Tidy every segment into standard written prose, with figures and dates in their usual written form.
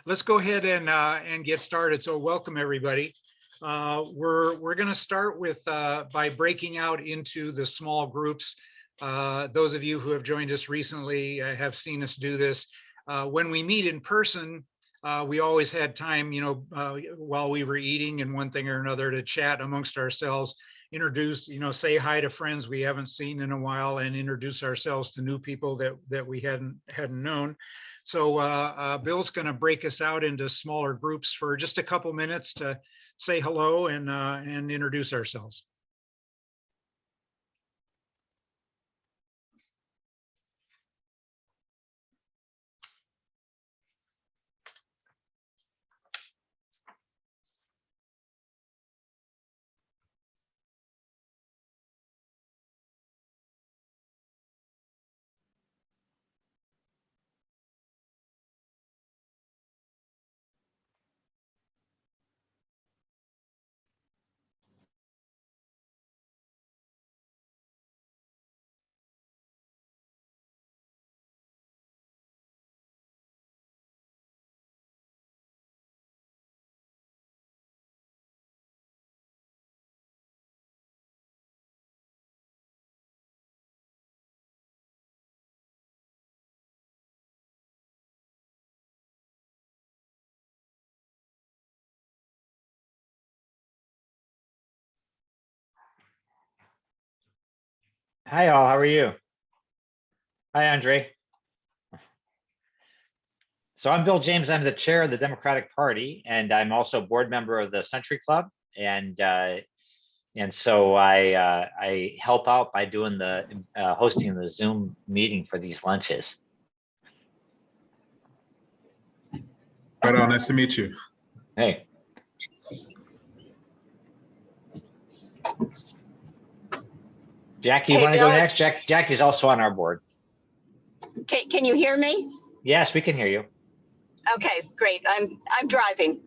Let's go ahead and get started. So welcome everybody. We're going to start with by breaking out into the small groups. Those of you who have joined us recently have seen us do this. When we meet in person, we always had time, while we were eating and one thing or another to chat amongst ourselves, introduce, say hi to friends we haven't seen in a while, and introduce ourselves to new people that we hadn't known. So Bill's going to break us out into smaller groups for just a couple minutes to say hello and introduce ourselves. Hi all, how are you? Hi, Andre. So I'm Bill James. I'm the chair of the Democratic Party, and I'm also a board member of the Century Club. And so I help out by doing the hosting the Zoom meeting for these lunches. Right on, nice to meet you. Hey. Jackie, you want to go next? Jackie's also on our board. Can you hear me? Yes, we can hear you. Okay, great. I'm driving.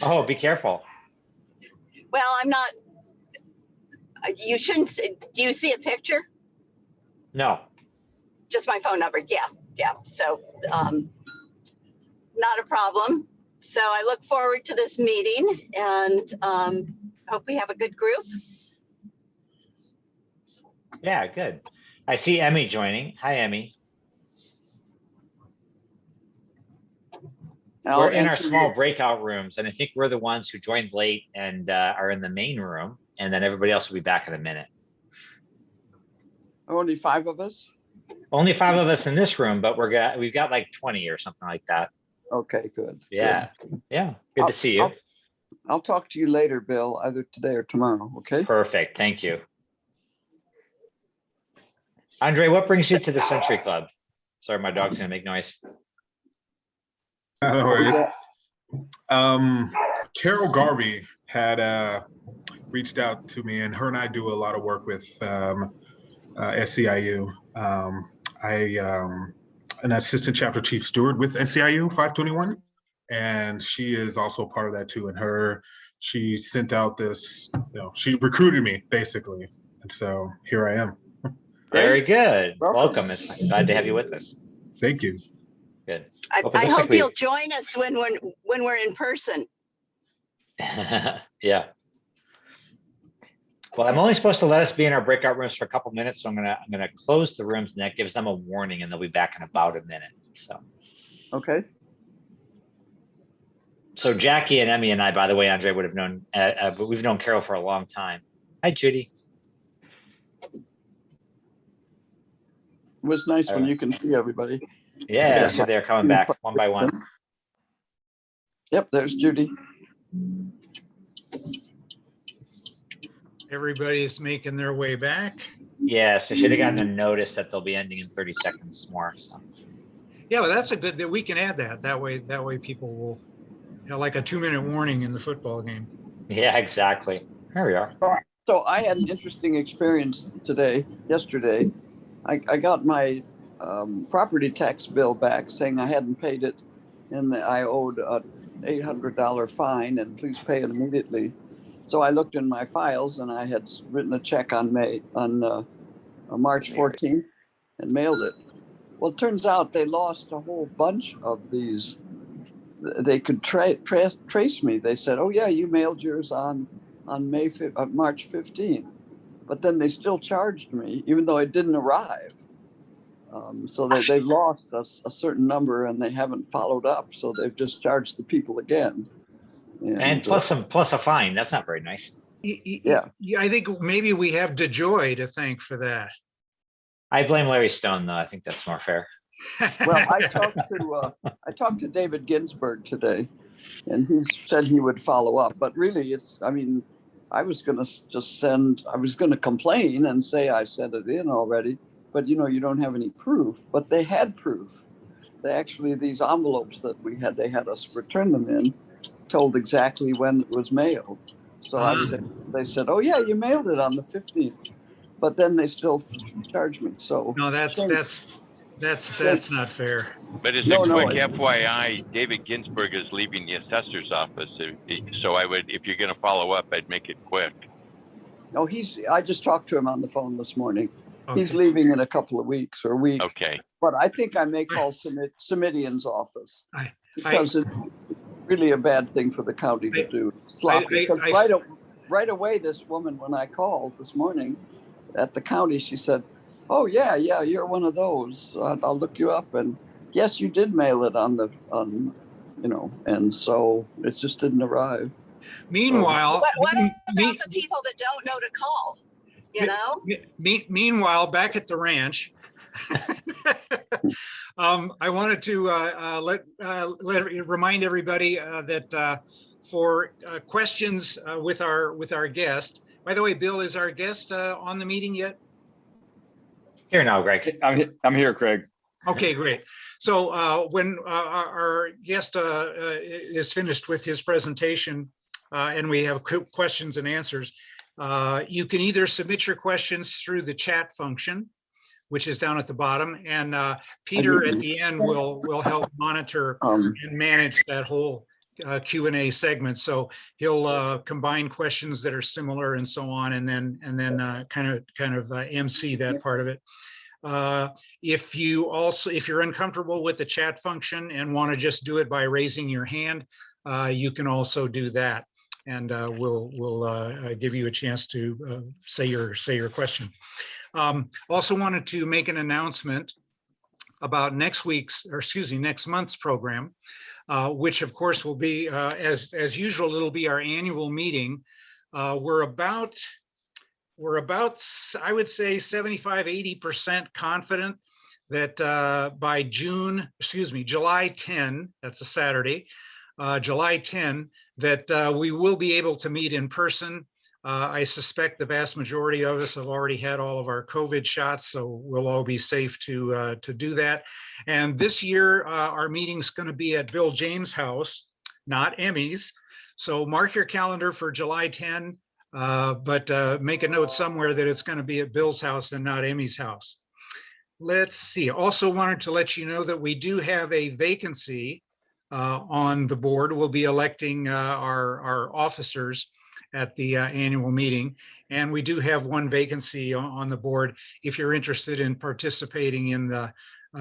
Oh, be careful. Well, I'm not. You shouldn't. Do you see a picture? No. Just my phone number. Yeah. So, not a problem. So I look forward to this meeting and hope we have a good group. Yeah, good. I see Emmy joining. Hi, Emmy. We're in our small breakout rooms, and I think we're the ones who joined late and are in the main room, and then everybody else will be back in a minute. Only 5 of us? Only 5 of us in this room, but we've got like 20 or something like that. Okay, good. Yeah, good. Yeah, good to see you. I'll talk to you later, Bill, either today or tomorrow, okay? Perfect, thank you. Andre, what brings you to the Century Club? Sorry, my dog's gonna make noise. No worries. Carol Garvey had reached out to me, and her and I do a lot of work with SEIU. An assistant chapter chief steward with SEIU 521, and she is also part of that too. And she sent out this, she recruited me basically, and so here I am. Very good. Welcome. It's glad to have you with us. Thank you. Good. I hope you'll join us when we're in person. Yeah. Well, I'm only supposed to let us be in our breakout rooms for a couple minutes, so I'm gonna close the rooms, and that gives them a warning, and they'll be back in about a minute. So. Okay. So Jackie and Emmy and I, by the way, Andre would have known, but we've known Carol for a long time. Hi, Judy. It was nice when you can see everybody. Yeah, so they're coming back one by one. Yep, there's Judy. Everybody's making their way back. Yes, I should have gotten a notice that they'll be ending in 30 seconds more. So. Yeah, well, that's a good that we can add that. That way people will have like a 2-minute warning in the football game. Yeah, exactly. There we are. So I had an interesting experience yesterday. I got my property tax bill back saying I hadn't paid it, and I owed a $800 fine, and please pay it immediately. So I looked in my files, and I had written a check on March 14th and mailed it. Well, it turns out they lost a whole bunch of these they could trace me. They said, "Oh yeah, you mailed yours on March 15th," but then they still charged me even though it didn't arrive. So they lost a certain number and they haven't followed up. So they've just charged the people again. And plus a fine. That's not very nice. Yeah. I think maybe we have DeJoy to thank for that. I blame Larry Stone, though. I think that's more fair. Well, I talked to David Ginsburg today, and he said he would follow up. But really, I was going to complain and say I sent it in already, but you don't have any proof. But they had proof. These envelopes that they had us return them in, told exactly when it was mailed. So they said, "Oh yeah, you mailed it on the 15th," but then they still charged me. So no, that's not fair. But as a quick FYI, David Ginsburg is leaving the assessor's office. So if you're going to follow up, I'd make it quick. No, I just talked to him on the phone this morning. Okay. He's leaving in a couple of weeks or a week. Okay. But I think I may call Simidian's office because it's really a bad thing for the county to do. Sloppy. Right away, this woman, when I called this morning at the county, she said, "Oh yeah, you're one of those. I'll look you up." And yes, you did mail it and so it just didn't arrive. Meanwhile, what about the people that don't know to call? Meanwhile, back at the ranch, I wanted to remind everybody that for questions with our guest. By the way, Bill, is our guest on the meeting yet? Here now, Greg. I'm here, Craig. Okay, great. So when our guest is finished with his presentation and we have questions and answers, you can either submit your questions through the chat function, which is down at the bottom, and Peter at the end will help monitor and manage that whole Q&A segment. So he'll combine questions that are similar and so on, and then kind of MC that part of it. If you're uncomfortable with the chat function and want to just do it by raising your hand, you can also do that, and we'll give you a chance to say your question. Also wanted to make an announcement about next month's program, which of course will be as usual. It'll be our annual meeting. We're about, I would say 75–80% confident that by July 10, that's a Saturday, July 10, that we will be able to meet in person. I suspect the vast majority of us have already had all of our COVID shots, so we'll all be safe to do that. And this year, our meeting's going to be at Bill James' house, not Emmy's. So mark your calendar for July 10, but make a note somewhere that it's going to be at Bill's house and not Emmy's house. Let's see. Also wanted to let you know that we do have a vacancy on the board. We'll be electing our officers at the annual meeting, and we do have one vacancy on the board. If you're interested in participating in the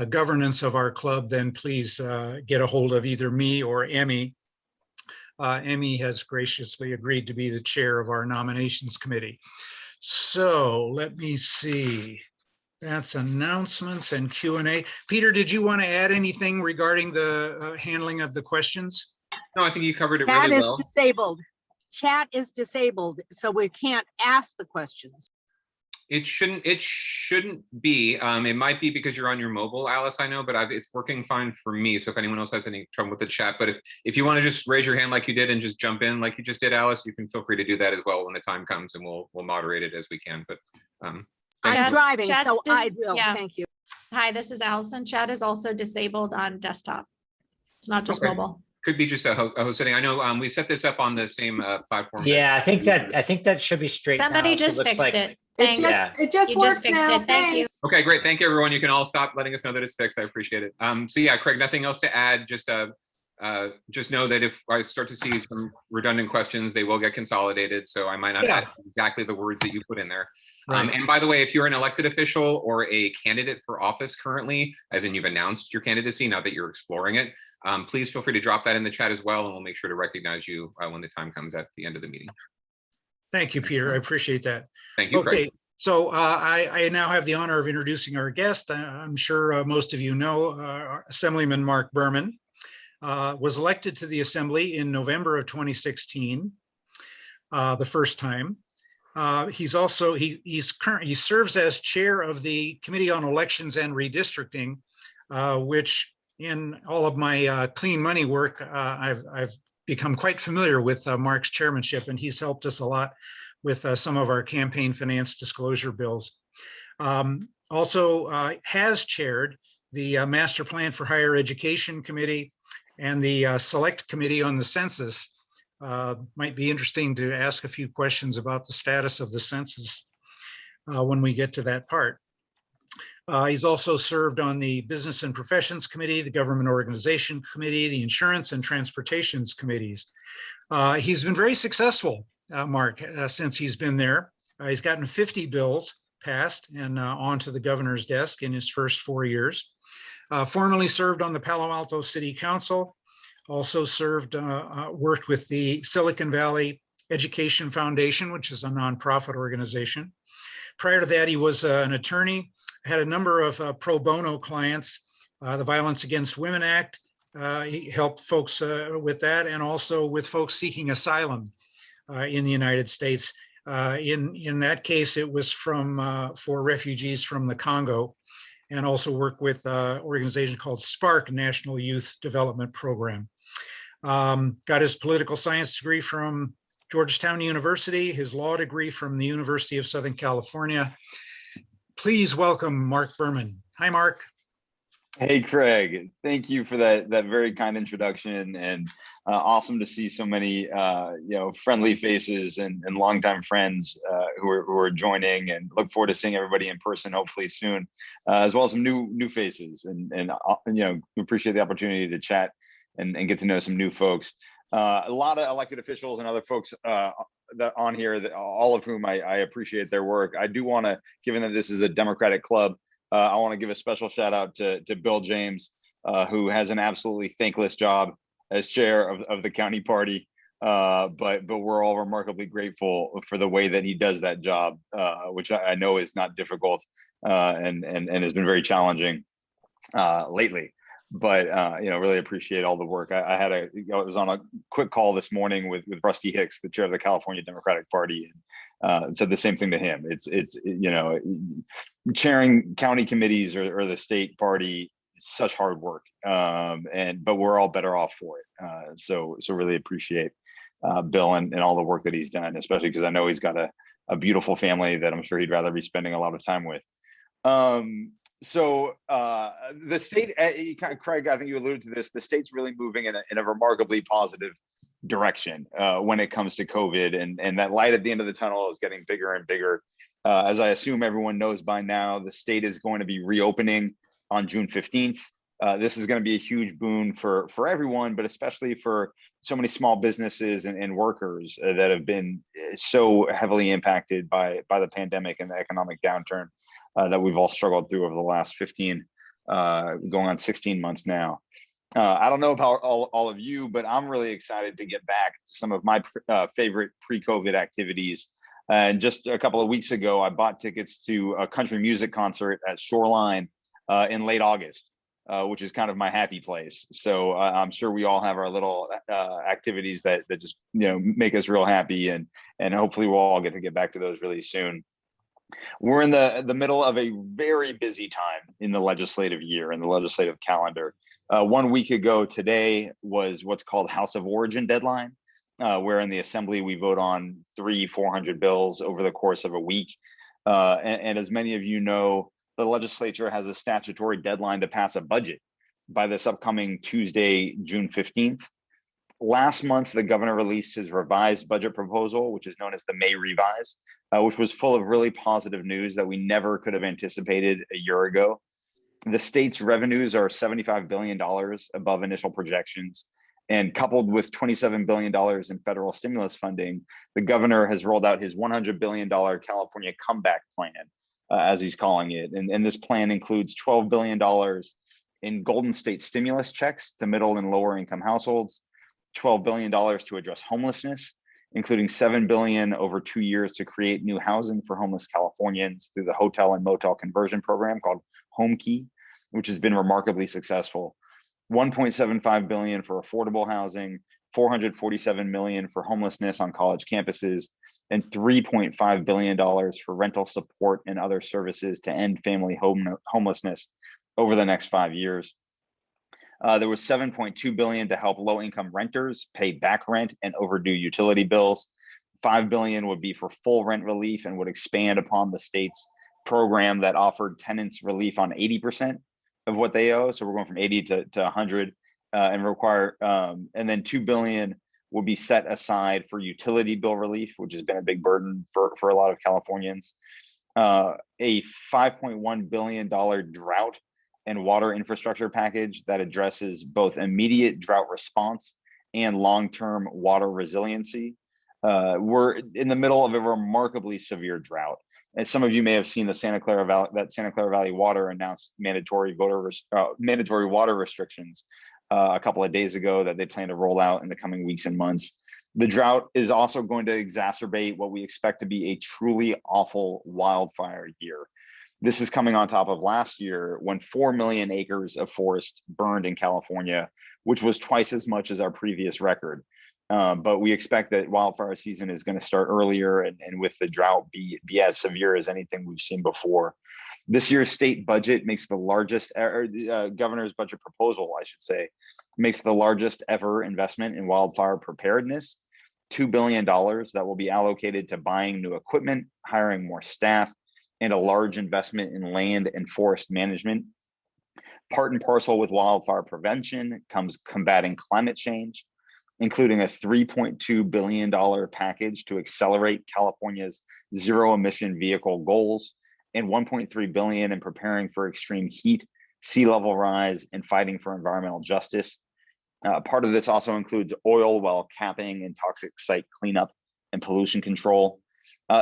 governance of our club, then please get a hold of either me or Emmy. Emmy has graciously agreed to be the chair of our nominations committee. So let me see. That's announcements and Q&A. Peter, did you want to add anything regarding the handling of the questions? No, I think you covered it really well. Chat is disabled. Chat is disabled, so we can't ask the questions. It shouldn't be. It might be because you're on your mobile, Alice, I know, but it's working fine for me. So if anyone else has any trouble with the chat, but if you want to just raise your hand like you did and just jump in like you just did, Alice, you can feel free to do that as well when the time comes, and we'll moderate it as we can. But I'm driving, so I will. Yeah. Thank you. Hi, this is Allison. Chat is also disabled on desktop. It's not just mobile. Could be just a host setting. I know we set this up on the same platform. Yeah, I think that should be straight. Somebody just fixed it. Thanks. It just works now. Thank you. Okay, great. Thank you, everyone. You can all stop letting us know that it's fixed. I appreciate it. So yeah, Craig, nothing else to add. Just know that if I start to see some redundant questions, they will get consolidated. So I might not ask exactly the words that you put in there. Right. And by the way, if you're an elected official or a candidate for office currently, as in you've announced your candidacy, now that you're exploring it, please feel free to drop that in the chat as well, and we'll make sure to recognize you when the time comes at the end of the meeting. Thank you, Peter. I appreciate that. Thank you, Craig. Okay, so I now have the honor of introducing our guest. I'm sure most of you know Assemblyman Marc Berman was elected to the Assembly in November of 2016, the first time. He serves as chair of the Committee on Elections and Redistricting, which in all of my clean money work, I've become quite familiar with Mark's chairmanship, and he's helped us a lot with some of our campaign finance disclosure bills. Also has chaired the Master Plan for Higher Education Committee and the Select Committee on the Census. Might be interesting to ask a few questions about the status of the census when we get to that part. He's also served on the Business and Professions Committee, the Government Organization Committee, the Insurance and Transportations Committees. He's been very successful, Mark, since he's been there. He's gotten 50 bills passed and onto the governor's desk in his first 4 years. Formerly served on the Palo Alto City Council, also worked with the Silicon Valley Education Foundation, which is a nonprofit organization. Prior to that, he was an attorney, had a number of pro bono clients, the Violence Against Women Act. He helped folks with that, and also with folks seeking asylum in the United States. In that case, it was for refugees from the Congo, and also worked with an organization called SPARK, National Youth Development Program. Got his political science degree from Georgetown University, his law degree from the University of Southern California. Please welcome Marc Berman. Hi, Mark. Hey, Craig. Thank you for that very kind introduction, and awesome to see so many friendly faces and longtime friends who are joining, and look forward to seeing everybody in person hopefully soon, as well as some new faces, and appreciate the opportunity to chat and get to know some new folks. A lot of elected officials and other folks that on here, all of whom I appreciate their work. I do want to, given that this is a Democratic club, I want to give a special shout out to Bill James, who has an absolutely thankless job as chair of the county party, but we're all remarkably grateful for the way that he does that job, which I know is not difficult and has been very challenging lately. But really appreciate all the work. I was on a quick call this morning with Rusty Hicks, the chair of the California Democratic Party, and said the same thing to him. It's chairing county committees or the state party is such hard work, but we're all better off for it. So really appreciate Bill and all the work that he's done, especially because I know he's got a beautiful family that I'm sure he'd rather be spending a lot of time with. So the state, Craig, I think you alluded to this, the state's really moving in a remarkably positive direction when it comes to COVID, and that light at the end of the tunnel is getting bigger and bigger. As I assume everyone knows by now, the state is going to be reopening on June 15th. This is going to be a huge boon for everyone, but especially for so many small businesses and workers that have been so heavily impacted by the pandemic and the economic downturn that we've all struggled through over the last 15, going on 16 months now. I don't know about all of you, but I'm really excited to get back to some of my favorite pre-COVID activities. And just a couple of weeks ago, I bought tickets to a country music concert at Shoreline in late August, which is kind of my happy place. So I'm sure we all have our little activities that just make us real happy, and hopefully we'll all get back to those really soon. We're in the middle of a very busy time in the legislative year, in the legislative calendar. 1 week ago today was what's called House of Origin deadline, where in the Assembly we vote on 300-400 bills over the course of a week. And as many of you know, the legislature has a statutory deadline to pass a budget by this upcoming Tuesday, June 15th. Last month, the governor released his revised budget proposal, which is known as the May Revise, which was full of really positive news that we never could have anticipated a year ago. The state's revenues are $75 billion above initial projections, And coupled with $27 billion in federal stimulus funding, the governor has rolled out his $100 billion California comeback plan, as he's calling it. And this plan includes $12 billion in Golden State stimulus checks to middle and lower income households, $12 billion to address homelessness, including $7 billion over 2 years to create new housing for homeless Californians through the hotel and motel conversion program called Home Key, which has been remarkably successful. $1.75 billion for affordable housing, $447 million for homelessness on college campuses, and $3.5 billion for rental support and other services to end family homelessness over the next 5 years. There was $7.2 billion to help low-income renters pay back rent and overdue utility bills. $5 billion would be for full rent relief and would expand upon the state's program that offered tenants relief on 80% of what they owe. So we're going from 80 to 100 and require, and then $2 billion will be set aside for utility bill relief, which has been a big burden for a lot of Californians. A $5.1 billion drought and water infrastructure package that addresses both immediate drought response and long-term water resiliency. We're in the middle of a remarkably severe drought. As some of you may have seen, the Santa Clara Valley Water announced mandatory water restrictions a couple of days ago that they plan to roll out in the coming weeks and months. The drought is also going to exacerbate what we expect to be a truly awful wildfire year. This is coming on top of last year when 4 million acres of forest burned in California, which was twice as much as our previous record. But we expect that wildfire season is going to start earlier and with the drought be as severe as anything we've seen before. This year's state budget makes the largest, governor's budget proposal, I should say, makes the largest ever investment in wildfire preparedness, $2 billion that will be allocated to buying new equipment, hiring more staff, and a large investment in land and forest management. Part and parcel with wildfire prevention comes combating climate change, including a $3.2 billion package to accelerate California's zero emission vehicle goals, and $1.3 billion in preparing for extreme heat, sea level rise, and fighting for environmental justice. Part of this also includes oil well capping and toxic site cleanup and pollution control.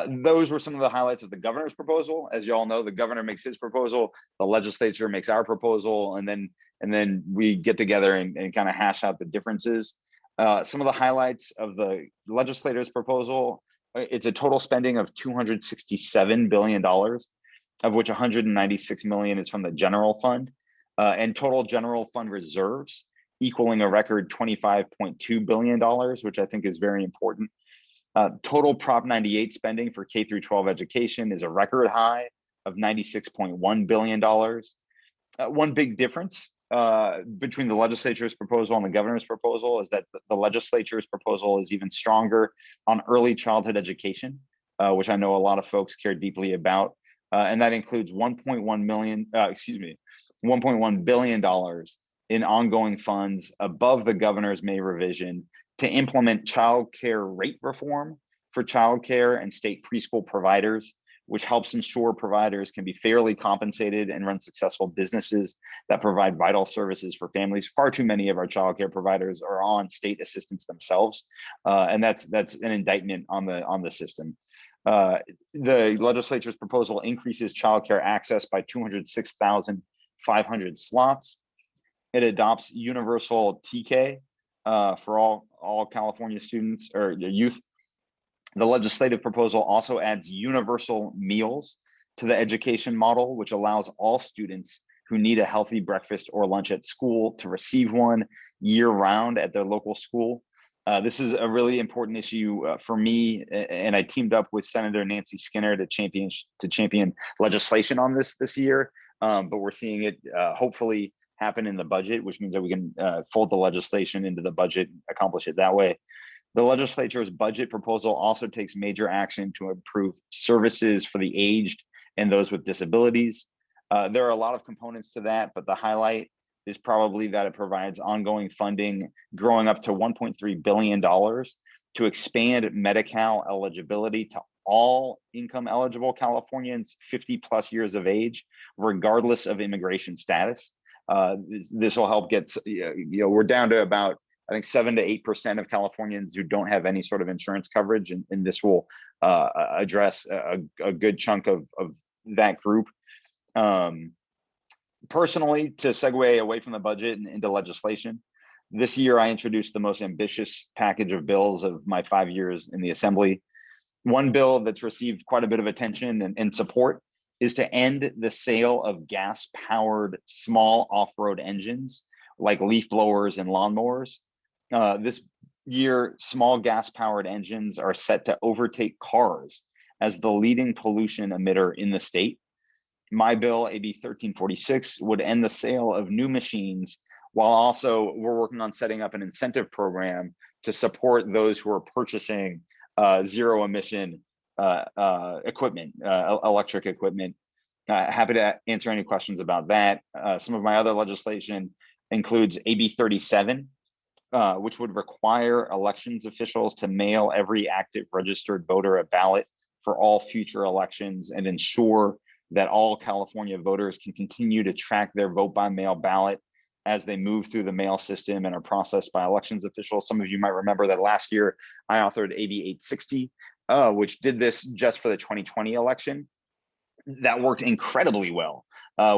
Those were some of the highlights of the governor's proposal. As you all know, the governor makes his proposal, the legislature makes our proposal, and then we get together and kind of hash out the differences. Some of the highlights of the legislator's proposal, it's a total spending of $267 billion, of which $196 million is from the general fund, and total general fund reserves equaling a record $25.2 billion, which I think is very important. Total Prop 98 spending for K through 12 education is a record high of $96.1 billion. One big difference between the legislature's proposal and the governor's proposal is that the legislature's proposal is even stronger on early childhood education, which I know a lot of folks care deeply about. And that includes $1.1 billion in ongoing funds above the governor's May revision to implement child care rate reform for child care and state preschool providers, which helps ensure providers can be fairly compensated and run successful businesses that provide vital services for families. Far too many of our child care providers are on state assistance themselves, and that's an indictment on the system. The legislature's proposal increases child care access by 206,500 slots. It adopts universal TK for all California students or youth. The legislative proposal also adds universal meals to the education model, which allows all students who need a healthy breakfast or lunch at school to receive one year-round at their local school. This is a really important issue for me, and I teamed up with Senator Nancy Skinner to champion legislation on this year. But we're seeing it hopefully happen in the budget, which means that we can fold the legislation into the budget and accomplish it that way. The legislature's budget proposal also takes major action to improve services for the aged and those with disabilities. There are a lot of components to that, but the highlight is probably that it provides ongoing funding growing up to $1.3 billion to expand Medi-Cal eligibility to all income eligible Californians 50 plus years of age, regardless of immigration status. This will help get, we're down to about I think 7 to 8% of Californians who don't have any sort of insurance coverage, and this will address a good chunk of that group. Personally, to segue away from the budget and into legislation, this year I introduced the most ambitious package of bills of my 5 years in the Assembly. One bill that's received quite a bit of attention and support is to end the sale of gas-powered small off-road engines like leaf blowers and lawnmowers. This year, small gas-powered engines are set to overtake cars as the leading pollution emitter in the state. My bill, AB 1346, would end the sale of new machines, while also we're working on setting up an incentive program to support those who are purchasing zero emission equipment, electric equipment. Happy to answer any questions about that. Some of my other legislation includes AB 37, which would require elections officials to mail every active registered voter a ballot for all future elections and ensure that all California voters can continue to track their vote by mail ballot as they move through the mail system and are processed by elections officials. Some of you might remember that last year I authored AB 860, which did this just for the 2020 election. That worked incredibly well.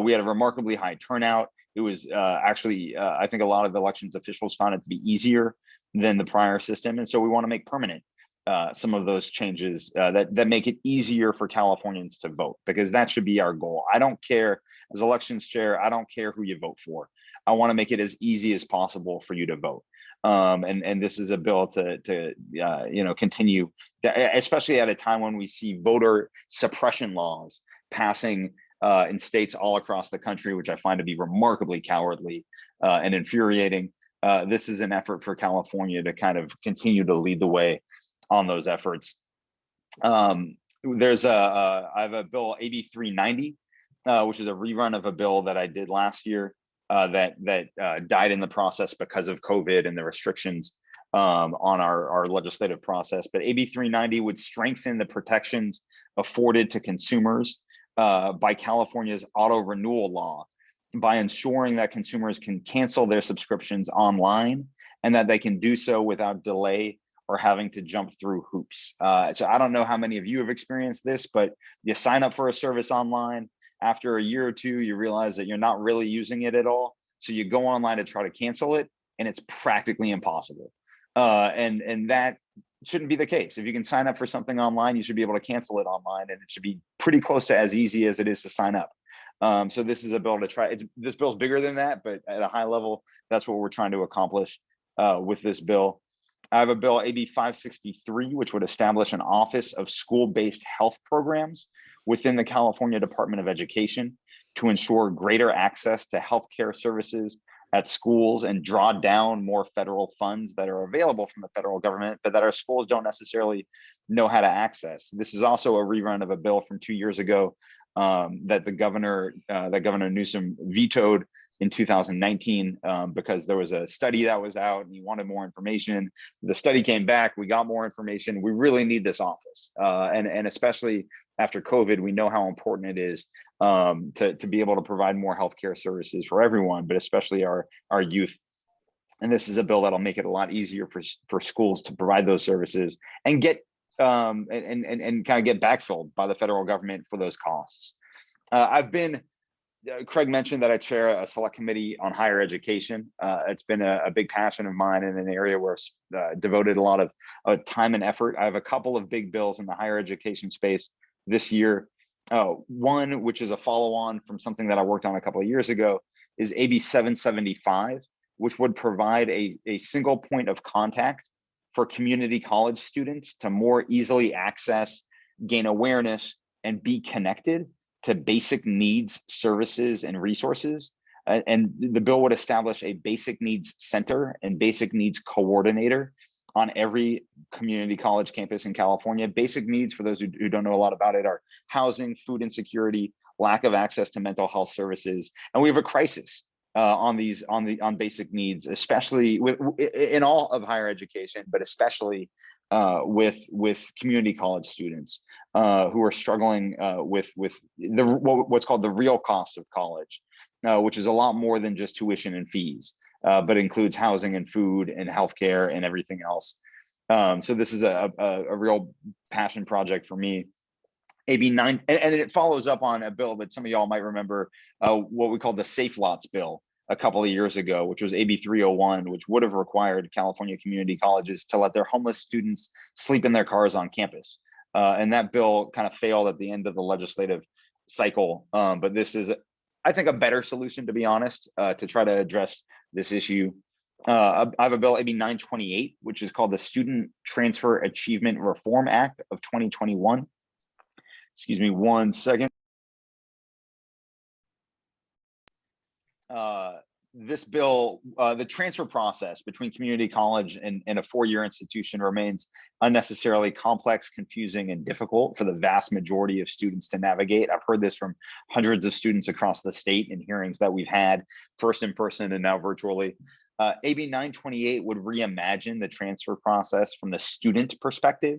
We had a remarkably high turnout. It was actually, I think a lot of elections officials found it to be easier than the prior system. And so we want to make permanent some of those changes that make it easier for Californians to vote, because that should be our goal. I don't care, as elections chair, I don't care who you vote for. I want to make it as easy as possible for you to vote. And this is a bill to continue, especially at a time when we see voter suppression laws passing in states all across the country, which I find to be remarkably cowardly and infuriating. This is an effort for California to kind of continue to lead the way on those efforts. I have a bill, AB 390, which is a rerun of a bill that I did last year that died in the process because of COVID and the restrictions on our legislative process. But AB 390 would strengthen the protections afforded to consumers by California's auto renewal law by ensuring that consumers can cancel their subscriptions online and that they can do so without delay or having to jump through hoops. So I don't know how many of you have experienced this, but you sign up for a service online. After a year or two, you realize that you're not really using it at all. So you go online to try to cancel it, and it's practically impossible. And that shouldn't be the case. If you can sign up for something online, you should be able to cancel it online, and it should be pretty close to as easy as it is to sign up. So this is a bill to try. This bill's bigger than that, but at a high level, that's what we're trying to accomplish with this bill. I have a bill, AB 563, which would establish an Office of School-Based Health Programs within the California Department of Education to ensure greater access to healthcare services at schools and draw down more federal funds that are available from the federal government, but that our schools don't necessarily know how to access. This is also a rerun of a bill from 2 years ago that Governor Newsom vetoed in 2019 because there was a study that was out and he wanted more information. The study came back, we got more information. We really need this office. And especially after COVID, we know how important it is to be able to provide more healthcare services for everyone, but especially our youth. And this is a bill that'll make it a lot easier for schools to provide those services and get and kind of get backfilled by the federal government for those costs. Craig mentioned that I chair a select committee on higher education. It's been a big passion of mine in an area where I've devoted a lot of time and effort. I have a couple of big bills in the higher education space this year. One, which is a follow-on from something that I worked on a couple of years ago, is AB 775, which would provide a single point of contact for community college students to more easily access, gain awareness, and be connected to basic needs services and resources. And the bill would establish a basic needs center and basic needs coordinator on every community college campus in California. Basic needs, for those who don't know a lot about it, are housing, food insecurity, lack of access to mental health services. And we have a crisis on basic needs, especially in all of higher education, but especially with community college students who are struggling with what's called the real cost of college, which is a lot more than just tuition and fees. but includes housing and food and healthcare and everything else. So this is a real passion project for me. AB 9, and it follows up on a bill that some of y'all might remember, what we call the Safe Lots bill a couple of years ago, which was AB 301, which would have required California community colleges to let their homeless students sleep in their cars on campus. And that bill kind of failed at the end of the legislative cycle. But this is, I think, a better solution, to be honest, to try to address this issue. I have a bill, AB 928, which is called the Student Transfer Achievement Reform Act of 2021. Excuse me one second. This bill, the transfer process between community college and a four-year institution remains unnecessarily complex, confusing, and difficult for the vast majority of students to navigate. I've heard this from hundreds of students across the state in hearings that we've had, first in person and now virtually. AB 928 would reimagine the transfer process from the student perspective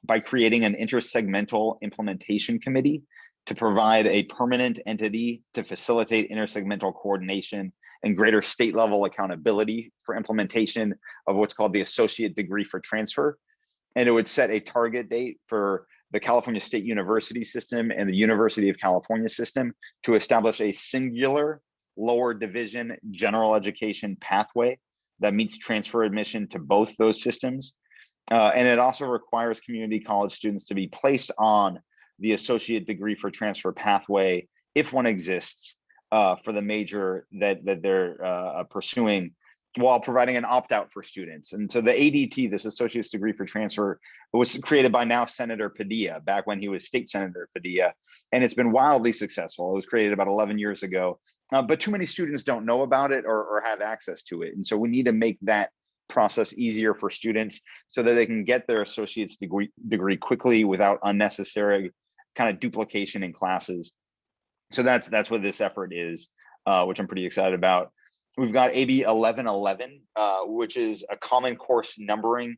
by creating an intersegmental implementation committee to provide a permanent entity to facilitate intersegmental coordination and greater state level accountability for implementation of what's called the associate degree for transfer. And it would set a target date for the California State University system and the University of California system to establish a singular lower division general education pathway that meets transfer admission to both those systems. And it also requires community college students to be placed on the associate degree for transfer pathway, if one exists, for the major that they're pursuing, while providing an opt-out for students. And so the ADT, this associate's degree for transfer, was created by now Senator Padilla, back when he was State Senator Padilla, and it's been wildly successful. It was created about 11 years ago, but too many students don't know about it or have access to it. And so we need to make that process easier for students so that they can get their associate's degree quickly without unnecessary kind of duplication in classes. So that's what this effort is, which I'm pretty excited about. We've got AB 1111, which is a common course numbering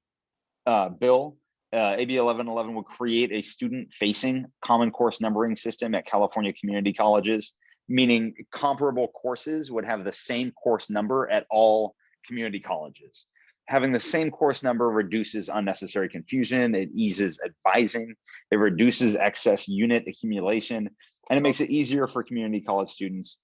bill. AB 1111 will create a student-facing common course numbering system at California community colleges, meaning comparable courses would have the same course number at all community colleges. Having the same course number reduces unnecessary confusion, it eases advising, it reduces excess unit accumulation, and it makes it easier for community college students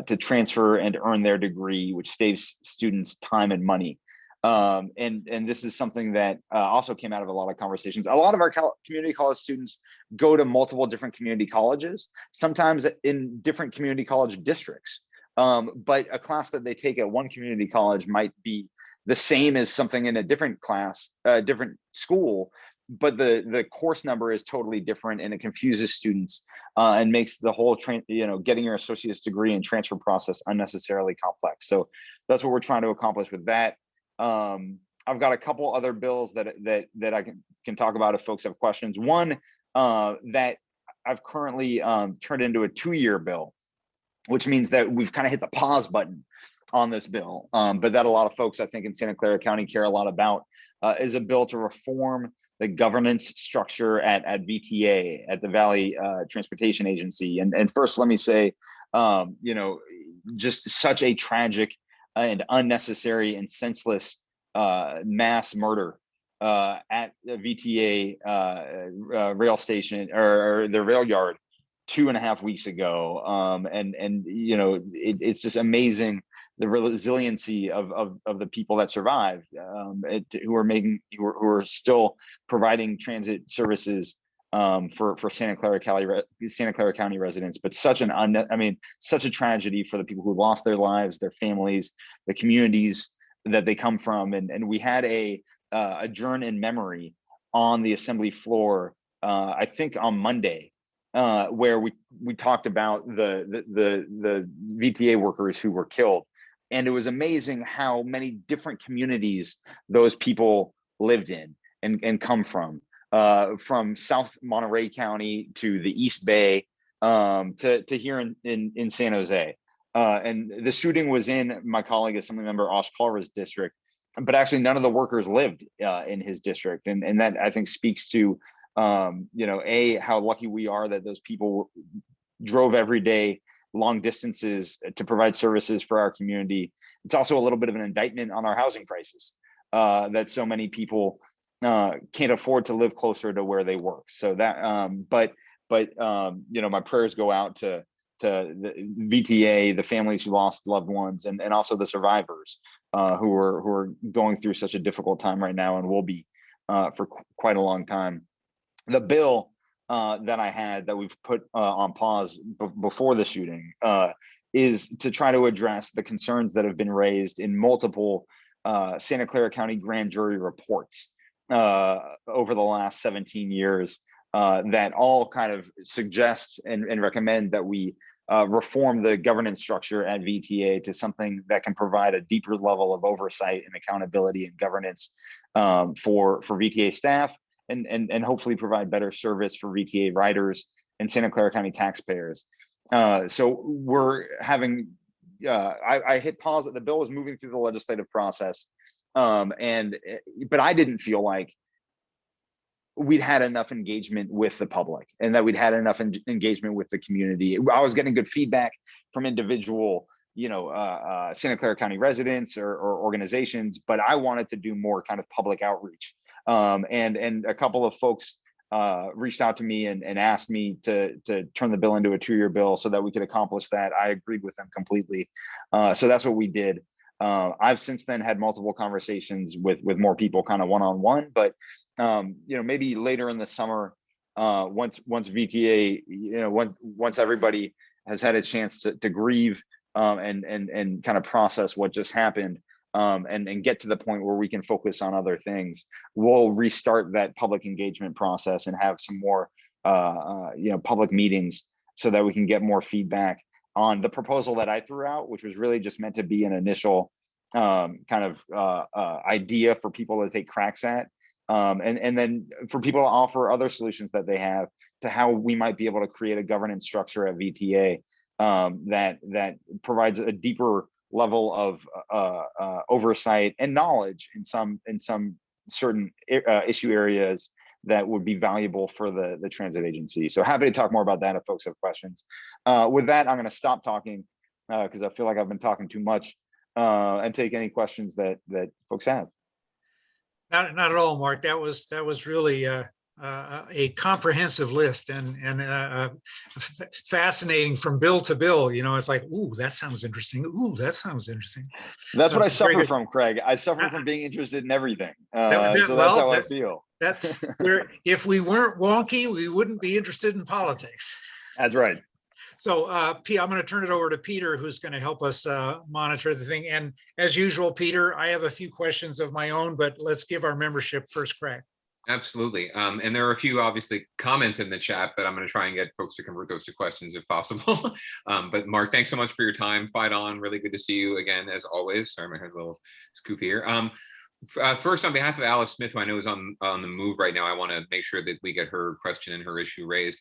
to transfer and earn their degree, which saves students time and money. And this is something that also came out of a lot of conversations. A lot of our community college students go to multiple different community colleges, sometimes in different community college districts. But a class that they take at one community college might be the same as something in a different class, different school, but the course number is totally different, and it confuses students and makes the whole getting your associate's degree and transfer process unnecessarily complex. So that's what we're trying to accomplish with that. I've got a couple other bills that I can talk about if folks have questions. One that I've currently turned into a 2-year bill, which means that we've kind of hit the pause button on this bill, but that a lot of folks, I think, in Santa Clara County care a lot about, is a bill to reform the governance structure at VTA, at the Valley Transportation Agency. And first, let me say, just such a tragic and unnecessary and senseless mass murder at the VTA rail station or the rail yard 2.5 weeks ago. It's just amazing the resiliency of the people that survived, who are still providing transit services for Santa Clara County residents. But such a tragedy for the people who lost their lives, their families, the communities that they come from. And we had a adjourn in memory on the assembly floor, I think on Monday, where we talked about the VTA workers who were killed. And it was amazing how many different communities those people lived in and come from South Monterey County to the East Bay, to here in San Jose. And the shooting was in my colleague Assemblymember Osh Kalra's district, but actually none of the workers lived in his district. And that, I think, speaks to how lucky we are that those people drove every day long distances to provide services for our community. It's also a little bit of an indictment on our housing crisis, that so many people can't afford to live closer to where they work. So that, my prayers go out to the VTA, the families who lost loved ones, and also the survivors who are going through such a difficult time right now and will be for quite a long time. The bill that I had that we've put on pause before the shooting is to try to address the concerns that have been raised in multiple Santa Clara County grand jury reports over the last 17 years that all kind of suggest and recommend that we reform the governance structure at VTA to something that can provide a deeper level of oversight and accountability and governance for VTA staff, and hopefully provide better service for VTA riders and Santa Clara County taxpayers. So we're having, I hit pause. The bill was moving through the legislative process, but I didn't feel like we'd had enough engagement with the public and that we'd had enough engagement with the community. I was getting good feedback from individual, Santa Clara County residents or organizations, but I wanted to do more kind of public outreach. And a couple of folks reached out to me and asked me to turn the bill into a 2-year bill so that we could accomplish that. I agreed with them completely. So that's what we did. I've since then had multiple conversations with more people kind of one-on-one, but maybe later in the summer, once VTA, once everybody has had a chance to grieve and kind of process what just happened, and get to the point where we can focus on other things, we'll restart that public engagement process and have some more public meetings so that we can get more feedback on the proposal that I threw out, which was really just meant to be an initial idea for people to take cracks at, and then for people to offer other solutions that they have to how we might be able to create a governance structure at VTA that provides a deeper level of oversight and knowledge in some certain issue areas that would be valuable for the transit agency. So happy to talk more about that if folks have questions. With that, I'm going to stop talking because I feel like I've been talking too much, and take any questions that folks have. Not at all, Mark. That was really a comprehensive list and fascinating from bill to bill. It's like, ooh, that sounds interesting. Ooh, that sounds interesting. That's So what I suffer good. from, Craig. I suffer from being interested in everything. So that's well, how I feel. That's where, if we weren't wonky, we wouldn't be interested in politics. That's right. So I'm going to turn it over to Peter, who's going to help us monitor the thing. And as usual, Peter, I have a few questions of my own, but let's give our membership first crack. Absolutely. And there are a few obviously comments in the chat, but I'm going to try and get folks to convert those to questions if possible. But Mark, thanks so much for your time. Fight on. Really good to see you again, as always. Sorry, my hair's a little scoop here. First, on behalf of Alice Smith, who I know is on the move right now, I want to make sure that we get her question and her issue raised.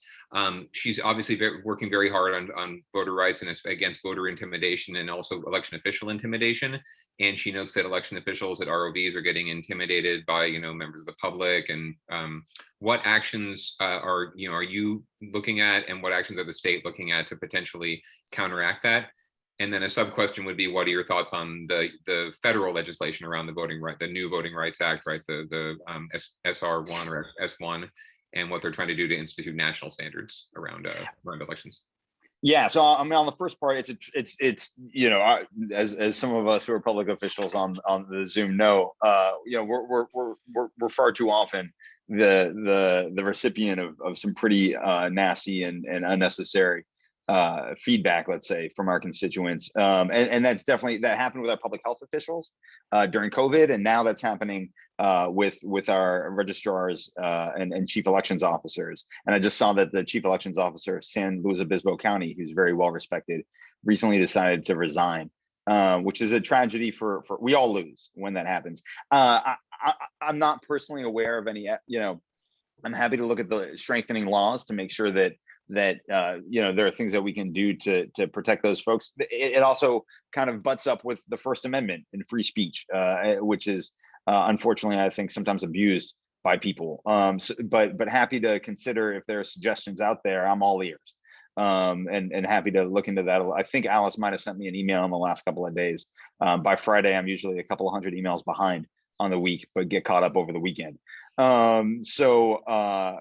She's obviously working very hard on voter rights and against voter intimidation and also election official intimidation. And she notes that election officials at ROVs are getting intimidated by members of the public. And what actions are you looking at, and what actions are the state looking at to potentially counteract that? And then a sub question would be, what are your thoughts on the federal legislation around the new Voting Rights Act, right? The SR1 or S1, and what they're trying to do to institute national standards around elections. Yeah, so I mean, on the first part, it's as some of us who are public officials on the Zoom know, we're far too often the recipient of some pretty nasty and unnecessary feedback, let's say, from our constituents, and that happened with our public health officials during COVID, and now that's happening with our registrars and chief elections officers. And I just saw that the chief elections officer of San Luis Obispo County, who's very well respected, recently decided to resign, which is a tragedy for we all lose when that happens. I'm not personally aware of any, I'm happy to look at the strengthening laws to make sure that there are things that we can do to protect those folks. It also kind of butts up with the First Amendment and free speech, which is unfortunately, I think, sometimes abused by people. But happy to consider if there are suggestions out there. I'm all ears. and happy to look into that. I think Alice might have sent me an email in the last couple of days. By Friday, I'm usually a couple of hundred emails behind on the week, but get caught up over the weekend. So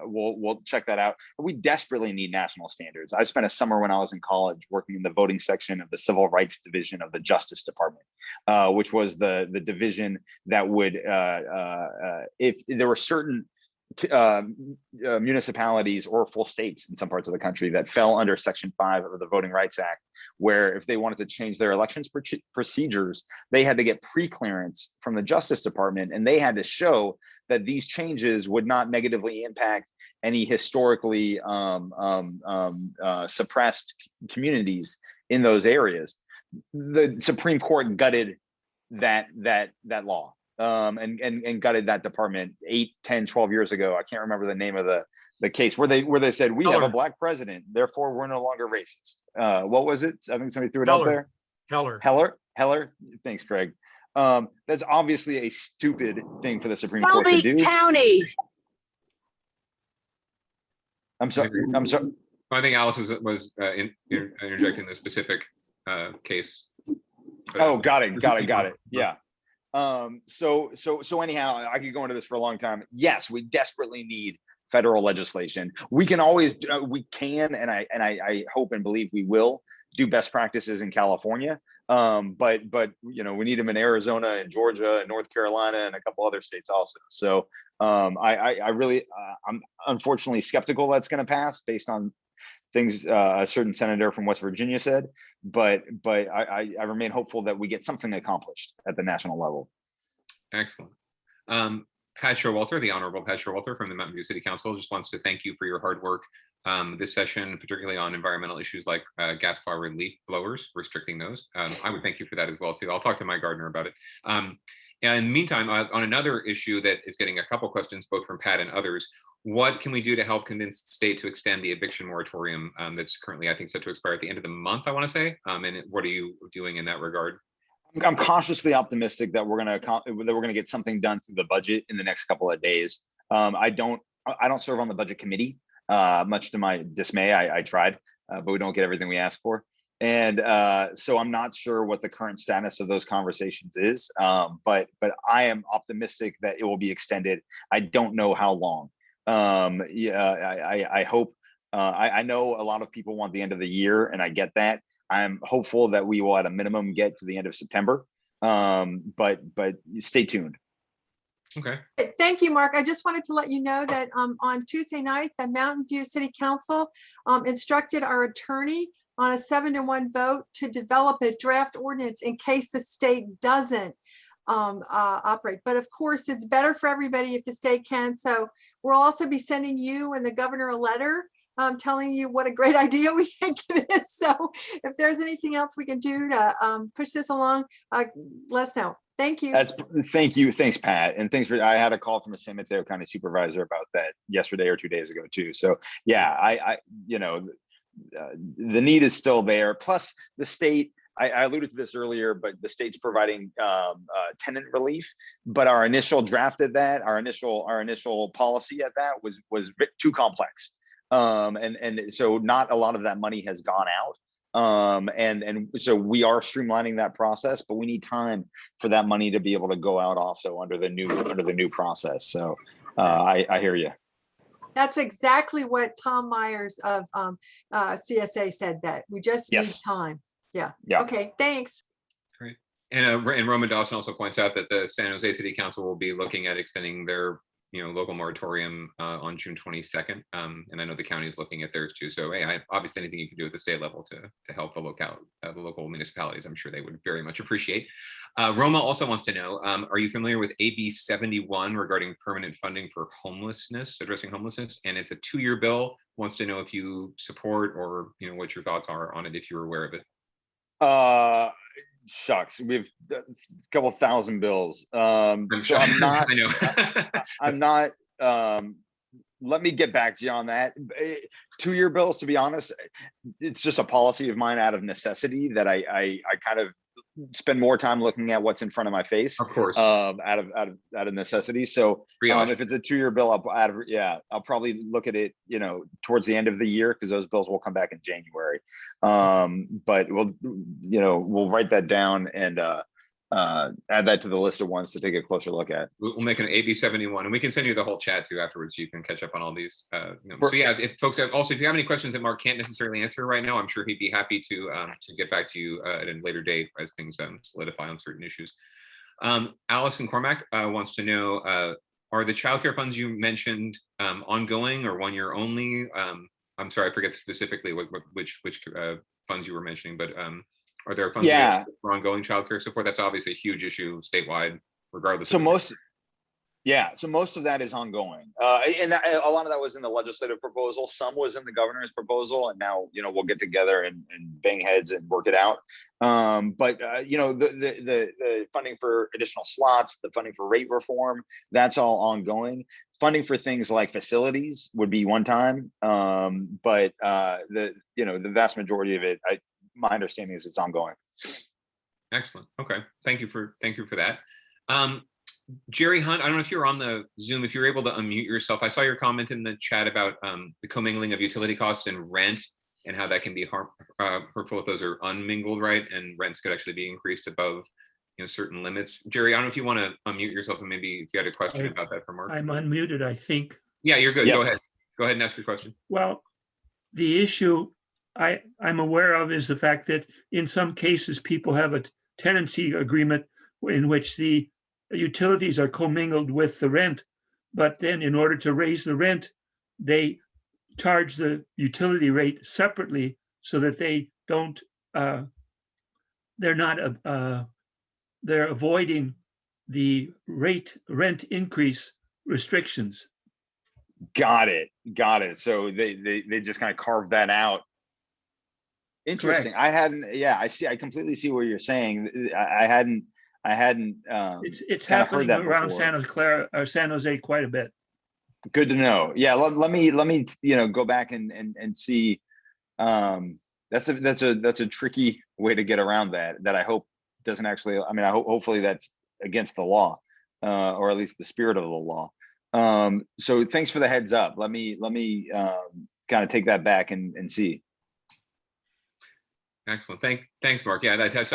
we'll check that out. We desperately need national standards. I spent a summer when I was in college working in the voting section of the Civil Rights Division of the Justice Department, which was the division that would, if there were certain municipalities or full states in some parts of the country that fell under Section 5 of the Voting Rights Act, where if they wanted to change their elections procedures, they had to get pre-clearance from the Justice Department, and they had to show that these changes would not negatively impact any historically suppressed communities in those areas. The Supreme Court gutted that law. And gutted that department 8, 10, 12 years ago. I can't remember the name of the case where they said we have a black president, therefore we're no longer racist. What was it? I think somebody threw it out there. Heller. Thanks, Craig. That's obviously a stupid thing for the Supreme Court to do. County. I'm sorry. I think Alice was interjecting the specific case. Oh, got it. Yeah. So anyhow, I could go into this for a long time. Yes, we desperately need federal legislation. We can always, and I hope and believe we will do best practices in California. But we need them in Arizona and Georgia and North Carolina and a couple other states also. So I'm unfortunately skeptical that's going to pass based on things a certain senator from West Virginia said, but I remain hopeful that we get something accomplished at the national level. Excellent. Pat Showalter, the Honorable Pat Showalter from the Mountain View City Council, just wants to thank you for your hard work this session, particularly on environmental issues like gas powered leaf blowers, restricting those. I would thank you for that as well too. I'll talk to my gardener about it. And in the meantime, on another issue that is getting a couple questions, both from Pat and others, what can we do to help convince the state to extend the eviction moratorium that's currently, I think, set to expire at the end of the month, I want to say? And what are you doing in that regard? I'm cautiously optimistic that we're gonna get something done through the budget in the next couple of days. I don't serve on the budget committee, much to my dismay. I tried, but we don't get everything we ask for. And so I'm not sure what the current status of those conversations is, but I am optimistic that it will be extended. I don't know how long. I hope, I know a lot of people want the end of the year, and I get that. I'm hopeful that we will at a minimum get to the end of September, but stay tuned. Okay. Thank you, Mark. I just wanted to let you know that on Tuesday night, the Mountain View City Council instructed our attorney on a 7-to-1 vote to develop a draft ordinance in case the state doesn't operate. But of course, it's better for everybody if the state can. So we'll also be sending you and the governor a letter telling you what a great idea we think it is. So if there's anything else we can do to push this along, let us know. Thank you. Thank you. Thanks, Pat. And thanks I had a call from a San Mateo County supervisor about that yesterday or 2 days ago too. So yeah, the need is still there. Plus the state, I alluded to this earlier, but the state's providing tenant relief. But our initial draft at that, our initial policy at that was too complex. And so not a lot of that money has gone out. And so we are streamlining that process, but we need time for that money to be able to go out also under the new process. So I hear you. That's exactly what Tom Myers of CSA said, that we just need time. Yeah. Okay, thanks. Great. And Roman Dawson also points out that the San Jose City Council will be looking at extending their local moratorium on June 22nd. And I know the county is looking at theirs too. So hey, obviously anything you can do at the state level to help the local municipalities, I'm sure they would very much appreciate. Roma also wants to know, are you familiar with AB 71 regarding permanent funding for homelessness, addressing homelessness? And it's a 2-year bill. Wants to know if you support or what your thoughts are on it, if you're aware of it. Shucks, we have a couple thousand bills. So I'm not, I know. I'm not, let me get back to you on that. 2-year bills, to be honest, it's just a policy of mine out of necessity that I kind of spend more time looking at what's in front of my face, Of course. out of necessity. So if it's a 2-year bill, I'll probably look at it, towards the end of the year, because those bills will come back in January. But we'll write that down and add that to the list of ones to take a closer look at. We'll make an AB 71, and we can send you the whole chat too afterwards, so you can catch up on all these. So yeah, if folks have if you have any questions that Mark can't necessarily answer right now, I'm sure he'd be happy to get back to you at a later date as things solidify on certain issues. Allison Cormack wants to know, are the childcare funds you mentioned ongoing or 1 year only? I'm sorry, I forget specifically which funds you were mentioning, but are there funds for ongoing childcare support? That's obviously a huge issue statewide, regardless. So most of that is ongoing, and a lot of that was in the legislative proposal. Some was in the governor's proposal, and now we'll get together and bang heads and work it out. But the funding for additional slots, the funding for rate reform, that's all ongoing. Funding for things like facilities would be one time, but the vast majority of it, my understanding is it's ongoing. Excellent. Okay. Thank you for that. Jerry Hunt, I don't know if you're on the Zoom, if you're able to unmute yourself. I saw your comment in the chat about the commingling of utility costs and rent and how that can be hurtful if those are unmingled, right? And rents could actually be increased above certain limits. Jerry, I don't know if you want to unmute yourself and maybe if you had a question about that for Mark. I'm unmuted, I think. Yeah, you're good. Yes. Go ahead. Go ahead and ask your question. Well, the issue I'm aware of is the fact that in some cases people have a tenancy agreement in which the utilities are commingled with the rent, but then in order to raise the rent, they charge the utility rate separately so that they don't, they're avoiding the rent increase restrictions. Got it. So they just kind of carved that out. Interesting. Correct. I completely see what you're saying. I hadn't it's happening around San Jose quite a bit. Good to know. Yeah, let me go back and see. That's a tricky way to get around that I hope doesn't actually, hopefully that's against the law, or at least the spirit of the law. So thanks for the heads up. Let me kind of take that back and see. Excellent. Thanks, Mark. Yeah, that's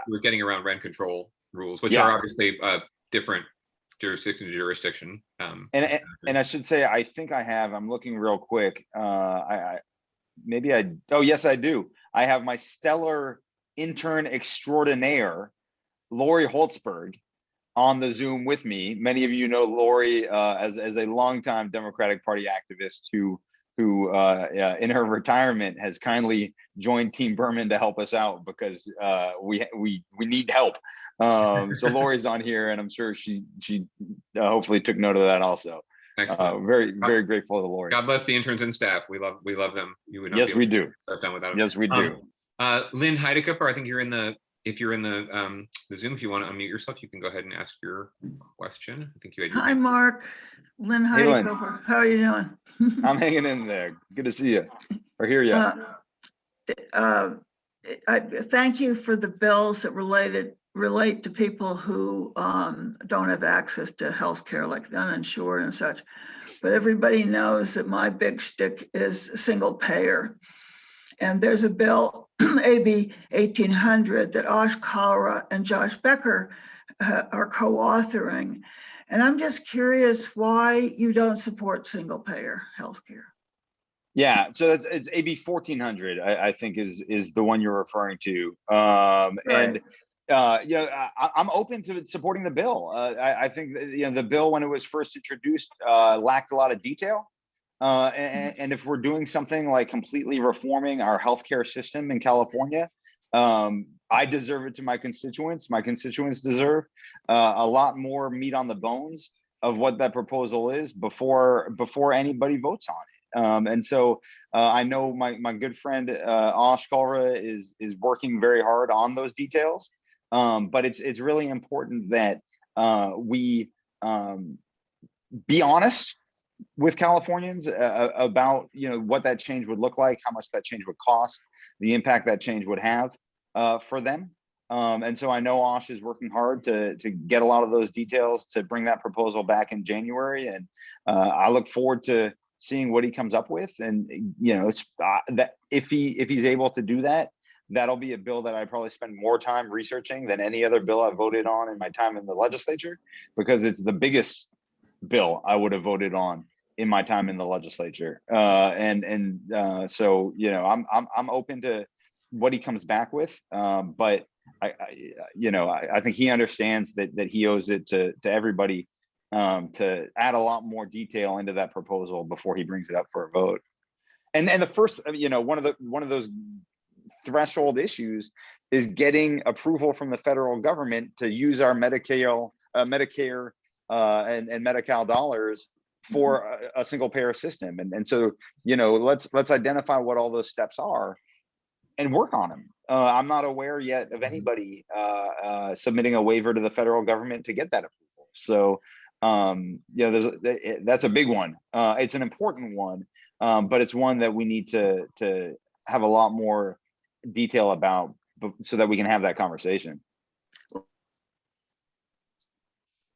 we're getting around rent control rules, which are obviously different jurisdiction to jurisdiction. And I should say, I think I'm looking real quick. Yes, I do. I have my stellar intern extraordinaire, Lori Holtzberg, on the Zoom with me. Many of you know Lori as a longtime Democratic Party activist who in her retirement has kindly joined Team Berman to help us out because we need help. So Lori's on here, and I'm sure she hopefully took note of that also. Excellent. Very grateful to Lori. God bless the interns and staff. We love them. You would not yes, we do. Done without them. Yes, we do. Lynn Heidekoper, I think if you're in the Zoom, if you want to unmute yourself, you can go ahead and ask your question. I think you had your Hi, Mark. Lynn Heidekoper. How are you doing? I'm hanging in there. Good to see you or hear you. I thank you for the bills that relate to people who don't have access to health care, like the uninsured and such. But everybody knows that my big shtick is single payer. And there's a bill, AB 1800, that Osh Kalra and Josh Becker are co-authoring. And I'm just curious why you don't support single payer healthcare. Yeah, so it's AB 1400, I think is the one you're referring to. Right. And I'm open to supporting the bill. I think the bill, when it was first introduced, lacked a lot of detail. And if we're doing something like completely reforming our healthcare system in California, I deserve it to my constituents. My constituents deserve a lot more meat on the bones of what that proposal is before anybody votes on it. And so I know my good friend Osh Kalra is working very hard on those details. But it's really important that we be honest with Californians about what that change would look like, how much that change would cost, the impact that change would have for them. And so I know Osh is working hard to get a lot of those details to bring that proposal back in January. And I look forward to seeing what he comes up with. And, you know, it's that if he's able to do that, that'll be a bill that I probably spend more time researching than any other bill I voted on in my time in the legislature, because it's the biggest bill I would have voted on in my time in the legislature. So, you know, I'm open to what he comes back with. But I think he understands that he owes it to everybody to add a lot more detail into that proposal before he brings it up for a vote. And the first, you know, one of those threshold issues is getting approval from the federal government to use our Medicare and Medi-Cal dollars for a single payer system. And so, you know, let's identify what all those steps are and work on them. I'm not aware yet of anybody submitting a waiver to the federal government to get that approval. So, yeah, that's a big one. It's an important one, but it's one that we need to have a lot more detail about so that we can have that conversation.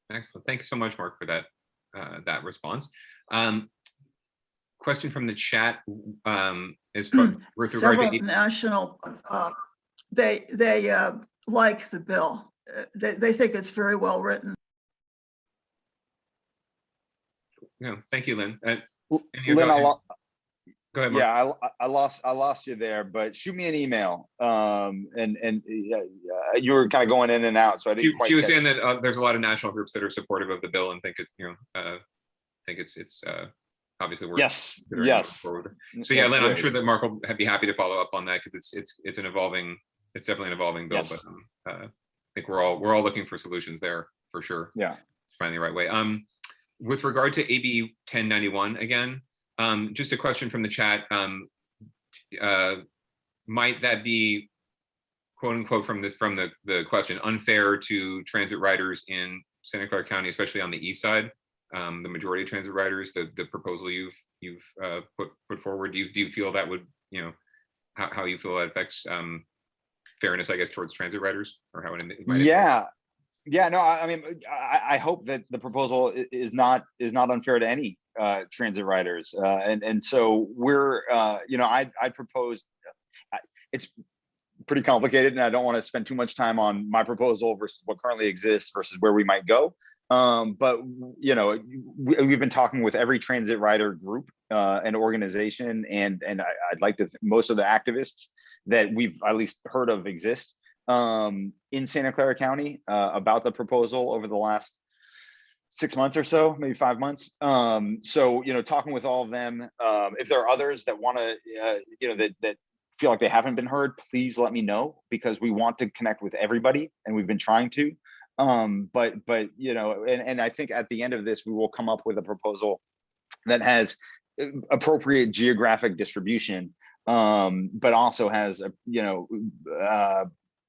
Excellent. Thank you so much, Mark, for that response. Question from the chat is with regard Several to national, they like the bill. They think it's very well written. No, thank you, Lynn. Lynn, go ahead, Mark. Yeah, I lost you there, but shoot me an email. You were kind of going in and out, so I didn't quite. She was saying that there's a lot of national groups that are supportive of the bill and think it's, you know, think it's obviously worth. Yes. Forward. So yeah, Lynn, I'm sure that Mark will be happy to follow up on that, because it's definitely an evolving bill. Yes. But I think we're all looking for solutions there for sure. Yeah. To find the right way. With regard to AB 1091 again, just a question from the chat. Might that be, quote unquote, from the question, unfair to transit riders in Santa Clara County, especially on the east side? The majority of transit riders, the proposal you've put forward, do you feel that would, you know, how you feel that affects fairness, I guess, towards transit riders, or how it might Yeah, no, I mean, I hope that the proposal is not unfair to any transit riders, and so we're, you know, I proposed. It's pretty complicated, and I don't want to spend too much time on my proposal versus what currently exists versus where we might go. But you know, we've been talking with every transit rider group and organization, and I'd like to most of the activists that we've at least heard of exist in Santa Clara County about the proposal over the last 6 months or so, maybe 5 months. So, you know, talking with all of them, if there are others that want to, you know, that feel like they haven't been heard, please let me know, because we want to connect with everybody, and we've been trying to. But you know, and I think at the end of this, we will come up with a proposal that has appropriate geographic distribution, but also has, you know,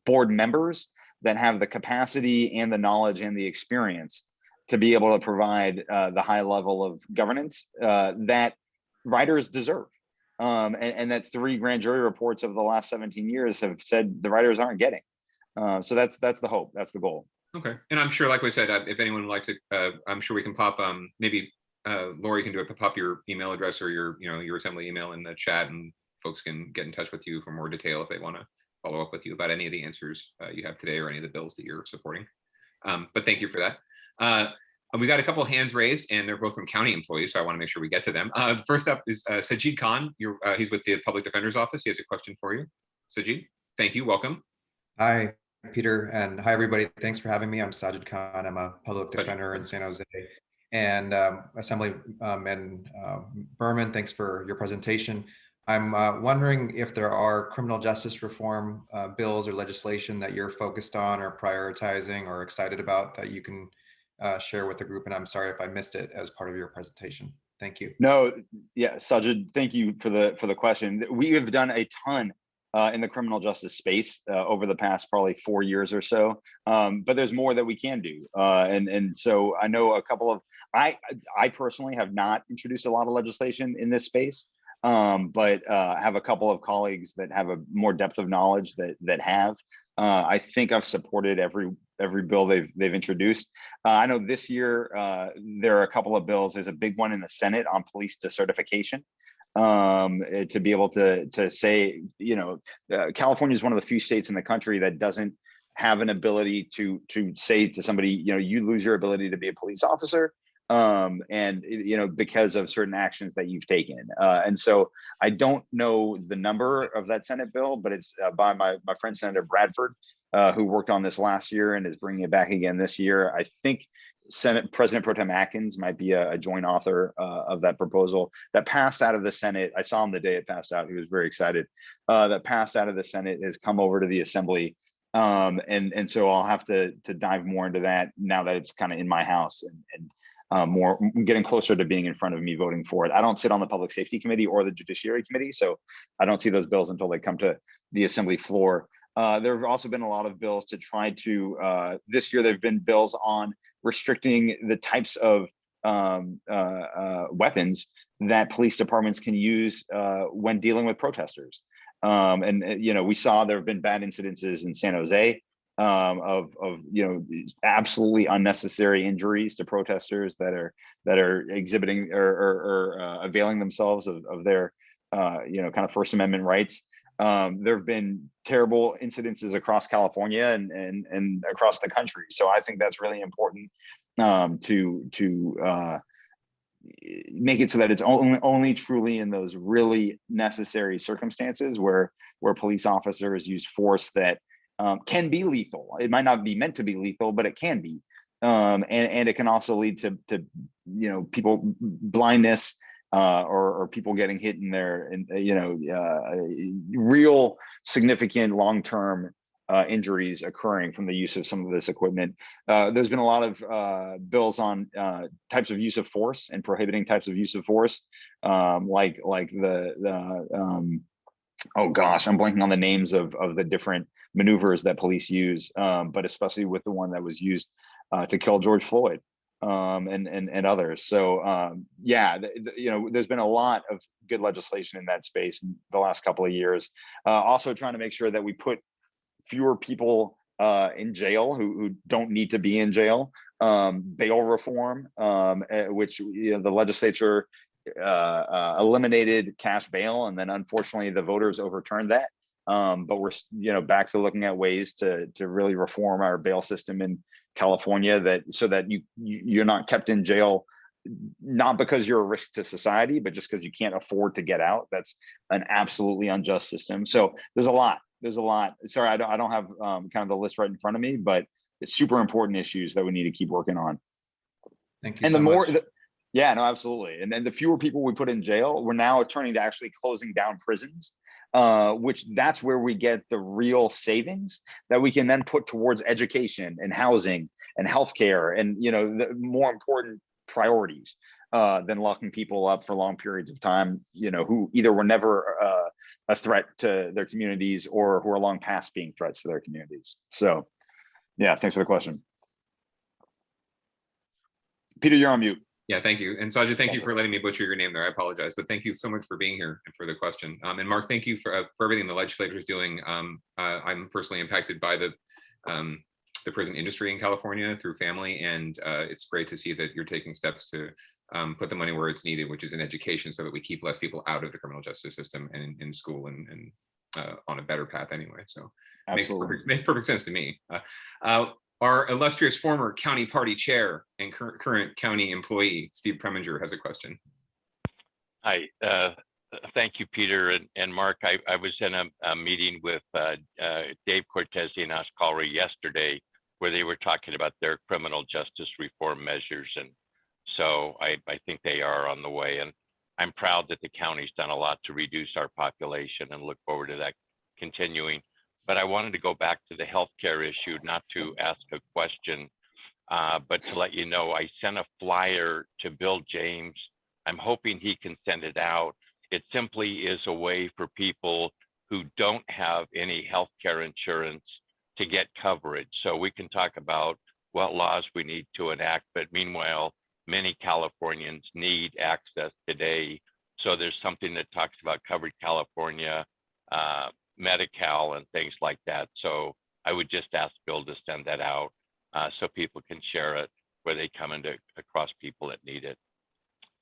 board members that have the capacity and the knowledge and the experience to be able to provide the high level of governance that riders deserve. And that 3 grand jury reports of the last 17 years have said the riders aren't getting. So that's the hope, that's the goal. Okay, and I'm sure, like we said, if anyone would like to, I'm sure we can pop, maybe Lori can do it, pop your email address or your assembly email in the chat, and folks can get in touch with you for more detail if they want to follow up with you about any of the answers you have today or any of the bills that you're supporting. But thank you for that. We got a couple of hands raised, and they're both from county employees, so I want to make sure we get to them. First up is Sajid Khan. He's with the Public Defender's Office. He has a question for you. Sajid, thank you. Welcome. Hi, Peter, and hi, everybody. Thanks for having me. I'm Sajid Khan. I'm a public defender in San Jose. And Assemblyman Berman, thanks for your presentation. I'm wondering if there are criminal justice reform bills or legislation that you're focused on or prioritizing or excited about that you can share with the group. And I'm sorry if I missed it as part of your presentation. Thank you. No, yeah, Sajid, thank you for the question. We have done a ton in the criminal justice space over the past probably 4 years or so, but there's more that we can do. And so I know a couple of, I personally have not introduced a lot of legislation in this space, but have a couple of colleagues that have a more depth of knowledge that have. I think I've supported every bill they've introduced. I know this year there are a couple of bills. There's a big one in the Senate on police decertification, to be able to say, California is one of the few states in the country that doesn't have an ability to say to somebody, you lose your ability to be a police officer, and because of certain actions that you've taken. And so I don't know the number of that Senate bill, but it's by my friend Senator Bradford, who worked on this last year and is bringing it back again this year. I think Senate President Pro Tem Atkins might be a joint author of that proposal that passed out of the Senate. I saw him the day it passed out. He was very excited. That passed out of the Senate has come over to the Assembly. And so I'll have to dive more into that now that it's kind of in my house and more getting closer to being in front of me voting for it. I don't sit on the Public Safety Committee or the Judiciary Committee, so I don't see those bills until they come to the Assembly floor. There have also been a lot of bills to try to, this year there've been bills on restricting the types of weapons that police departments can use when dealing with protesters. We saw there have been bad incidences in San Jose of absolutely unnecessary injuries to protesters that are exhibiting or availing themselves of their kind of First Amendment rights. There have been terrible incidences across California and across the country. So I think that's really important to make it so that it's only truly in those really necessary circumstances where police officers use force that can be lethal. It might not be meant to be lethal, but it can be. And it can also lead to people blindness, or people getting hit in their real significant long-term injuries occurring from the use of some of this equipment. There's been a lot of bills on types of use of force and prohibiting types of use of force, like the oh gosh, I'm blanking on the names of the different maneuvers that police use, but especially with the one that was used to kill George Floyd. And others. So there's been a lot of good legislation in that space in the last couple of years. Also trying to make sure that we put fewer people in jail who don't need to be in jail. Bail reform, which the legislature eliminated cash bail, and then unfortunately the voters overturned that. But we're back to looking at ways to really reform our bail system in California, so that you're not kept in jail not because you're a risk to society, but just because you can't afford to get out. That's an absolutely unjust system. So there's a lot. Sorry, I don't have kind of the list right in front of me, but it's super important issues that we need to keep working on. Thank you. And so the more, much. yeah, no, absolutely. And then the fewer people we put in jail, we're now turning to actually closing down prisons. Which that's where we get the real savings that we can then put towards education and housing and healthcare and the more important priorities than locking people up for long periods of time, who either were never a threat to their communities or who are long past being threats to their communities. So yeah, thanks for the question. Peter, you're on mute. Yeah, thank you. And Sajid, thank you for letting me butcher your name there. I apologize, but thank you so much for being here and for the question. And Mark, thank you for everything the legislature is doing. I'm personally impacted by the prison industry in California through family, and it's great to see that you're taking steps to put the money where it's needed, which is in education, so that we keep less people out of the criminal justice system and in school and on a better path anyway. So makes perfect sense to me. Our illustrious former county party chair and current county employee, Steve Preminger, has a question. Hi, thank you, Peter and Mark. I was in a meeting with Dave Cortez and Ash Kalra yesterday, where they were talking about their criminal justice reform measures. And so I think they are on the way. And I'm proud that the county's done a lot to reduce our population and look forward to that continuing. But I wanted to go back to the healthcare issue, not to ask a question, but to let you know, I sent a flyer to Bill James. I'm hoping he can send it out. It simply is a way for people who don't have any healthcare insurance to get coverage. So we can talk about what laws we need to enact, but meanwhile, many Californians need access today. So there's something that talks about Covered California, Medi-Cal and things like that. So I would just ask Bill to send that out so people can share it where they come into across people that need it.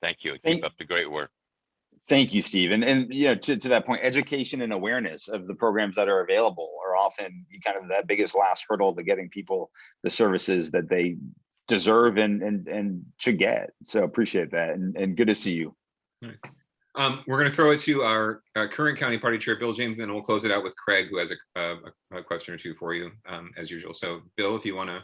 Thank you. Keep up the great work. Thank you, Steve. And you know, to that point, education and awareness of the programs that are available are often kind of that biggest last hurdle to getting people the services that they deserve and should get. So appreciate that, and good to see you. We're going to throw it to our current county party chair, Bill James, and then we'll close it out with Craig, who has a question or two for you, as usual. So, Bill, if you want to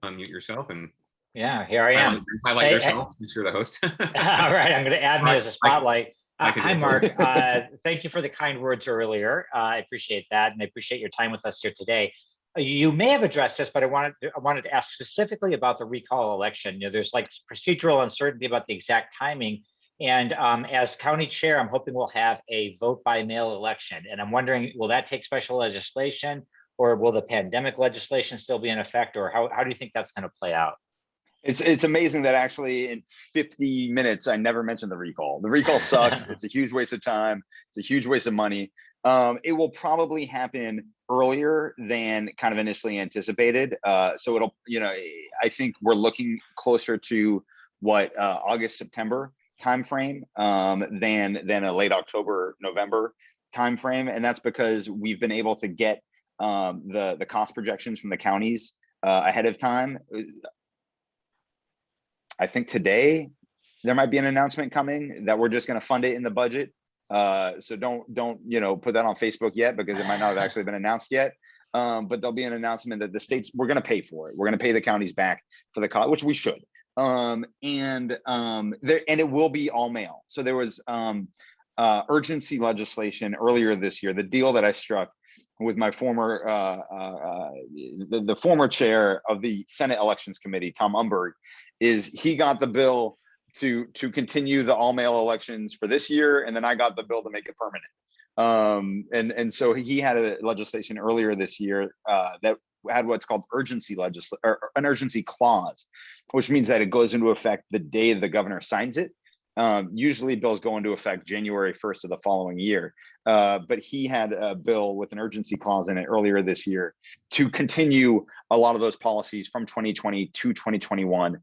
unmute yourself and yeah, here I am. Highlight yourself since you're the host. All right, I'm going to add me as a spotlight. Hi, Mark. Thank you for the kind words earlier. I appreciate that, and I appreciate your time with us here today. You may have addressed this, but I wanted to ask specifically about the recall election. You know, there's like procedural uncertainty about the exact timing. And as county chair, I'm hoping we'll have a vote by mail election. And I'm wondering, will that take special legislation, or will the pandemic legislation still be in effect, or how do you think that's going to play out? It's amazing that actually in 50 minutes, I never mentioned the recall. The recall sucks. It's a huge waste of time. It's a huge waste of money. It will probably happen earlier than kind of initially anticipated. So it'll, you know, I think we're looking closer to what August, September timeframe than a late October, November timeframe. And that's because we've been able to get the cost projections from the counties ahead of time. I think today there might be an announcement coming that we're just going to fund it in the budget. So don't you know, put that on Facebook yet, because it might not have actually been announced yet. But there'll be an announcement that the states, we're going to pay for it. We're going to pay the counties back for the cost, which we should. And it will be all mail. So there was urgency legislation earlier this year. The deal that I struck with my former the former chair of the Senate Elections Committee, Tom Umberg, is he got the bill to continue the all mail elections for this year, and then I got the bill to make it permanent. And so he had a legislation earlier this year that had what's called an urgency clause, which means that it goes into effect the day the governor signs it. Usually bills go into effect January 1st of the following year. But he had a bill with an urgency clause in it earlier this year to continue a lot of those policies from 2020 to 2021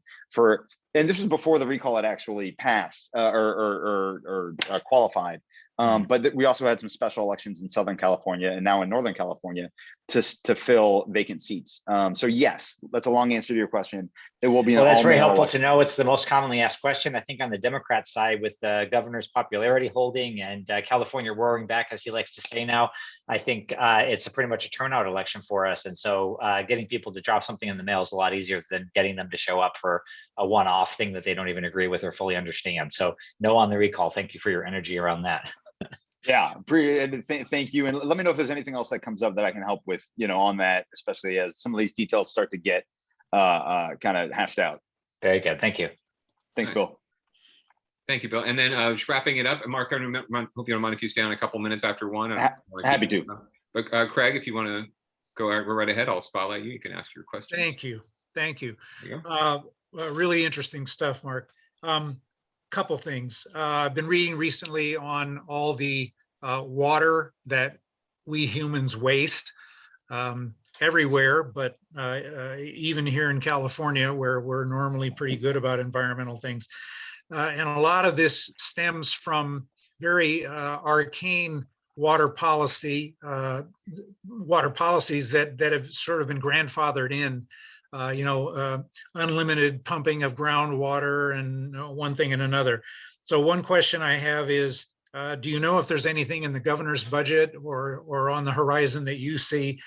and this was before the recall had actually passed or qualified. But we also had some special elections in Southern California and now in Northern California to fill vacant seats. So yes, that's a long answer to your question. It will be. Well, that's very helpful to know. It's the most commonly asked question, I think, on the Democrat side, with the governor's popularity holding and California roaring back, as he likes to say now. I think it's pretty much a turnout election for us. And so getting people to drop something in the mail is a lot easier than getting them to show up for a one-off thing that they don't even agree with or fully understand. So no on the recall. Thank you for your energy around that. Yeah, thank you. And let me know if there's anything else that comes up that I can help with, you know, on that, especially as some of these details start to get kind of hashed out. Very good. Thank you. Thanks, Bill. Thank you, Bill. And then just wrapping it up, Mark, I hope you don't mind if you stay on a couple minutes after one. Happy to. But Craig, if you want to go right ahead, I'll spotlight you. You can ask your question. Thank you. Thank you. There you go. Really interesting stuff, Mark. Couple things. I've been reading recently on all the water that we humans waste everywhere, but even here in California, where we're normally pretty good about environmental things. And a lot of this stems from very arcane water policies that have sort of been grandfathered in. Unlimited pumping of groundwater and one thing and another. So one question I have is, do you know if there's anything in the governor's budget or on the horizon that you see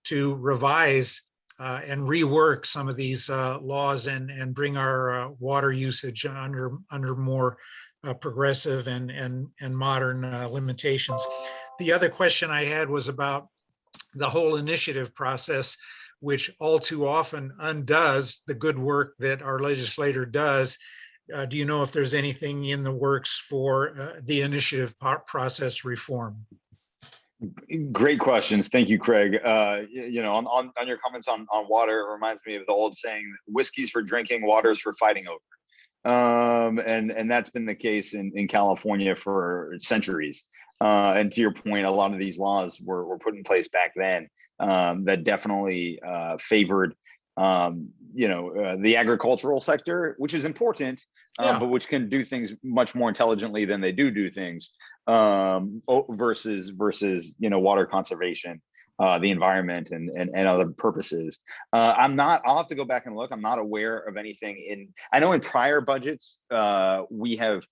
to revise and rework some of these laws and bring our water usage under more progressive and modern limitations? The other question I had was about the whole initiative process, which all too often undoes the good work that our legislator does. Do you know if there's anything in the works for the initiative process reform? Great questions. Thank you, Craig. On your comments on water, it reminds me of the old saying, whiskey's for drinking, water's for fighting over. And that's been the case in California for centuries. And to your point, a lot of these laws were put in place back then that definitely favored the agricultural sector, which is important, but which can do things much more intelligently than they do things, versus water conservation, the environment, and other purposes. I'll have to go back and look. I'm not aware of anything I know in prior budgets, we have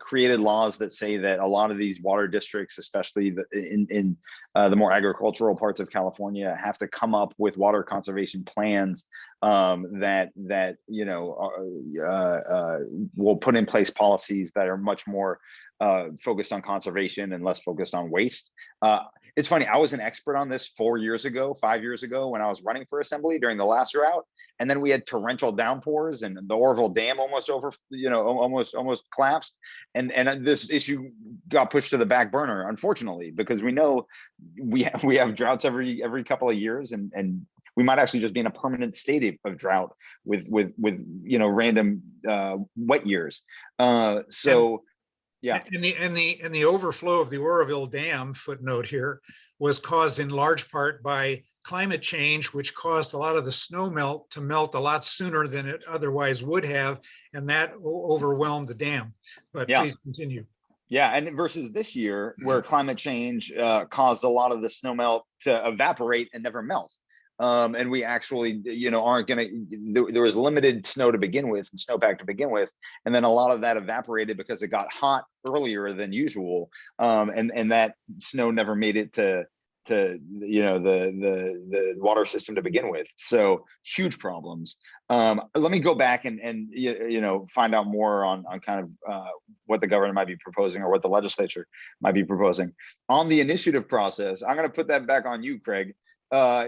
created laws that say that a lot of these water districts, especially in the more agricultural parts of California, have to come up with water conservation plans that will put in place policies that are much more focused on conservation and less focused on waste. It's funny, I was an expert on this 5 years ago, when I was running for assembly during the last drought. And then we had torrential downpours and the Oroville Dam almost collapsed. And this issue got pushed to the back burner, unfortunately, because we know we have droughts every couple of years, and we might actually just be in a permanent state of drought with random wet years. Yeah. And the overflow of the Oroville Dam, footnote here, was caused in large part by climate change, which caused a lot of the snow melt to melt a lot sooner than it otherwise would have, and that overwhelmed the dam. But please continue. Yeah, and versus this year, where climate change caused a lot of the snow melt to evaporate and never melt. And we actually, aren't going to, there was limited snow to begin with, and snowpack to begin with. And then a lot of that evaporated because it got hot earlier than usual. And that snow never made it to the water system to begin with. So huge problems. Let me go back and find out more on kind of what the governor might be proposing, or what the legislature might be proposing. On the initiative process, I'm going to put that back on you, Craig.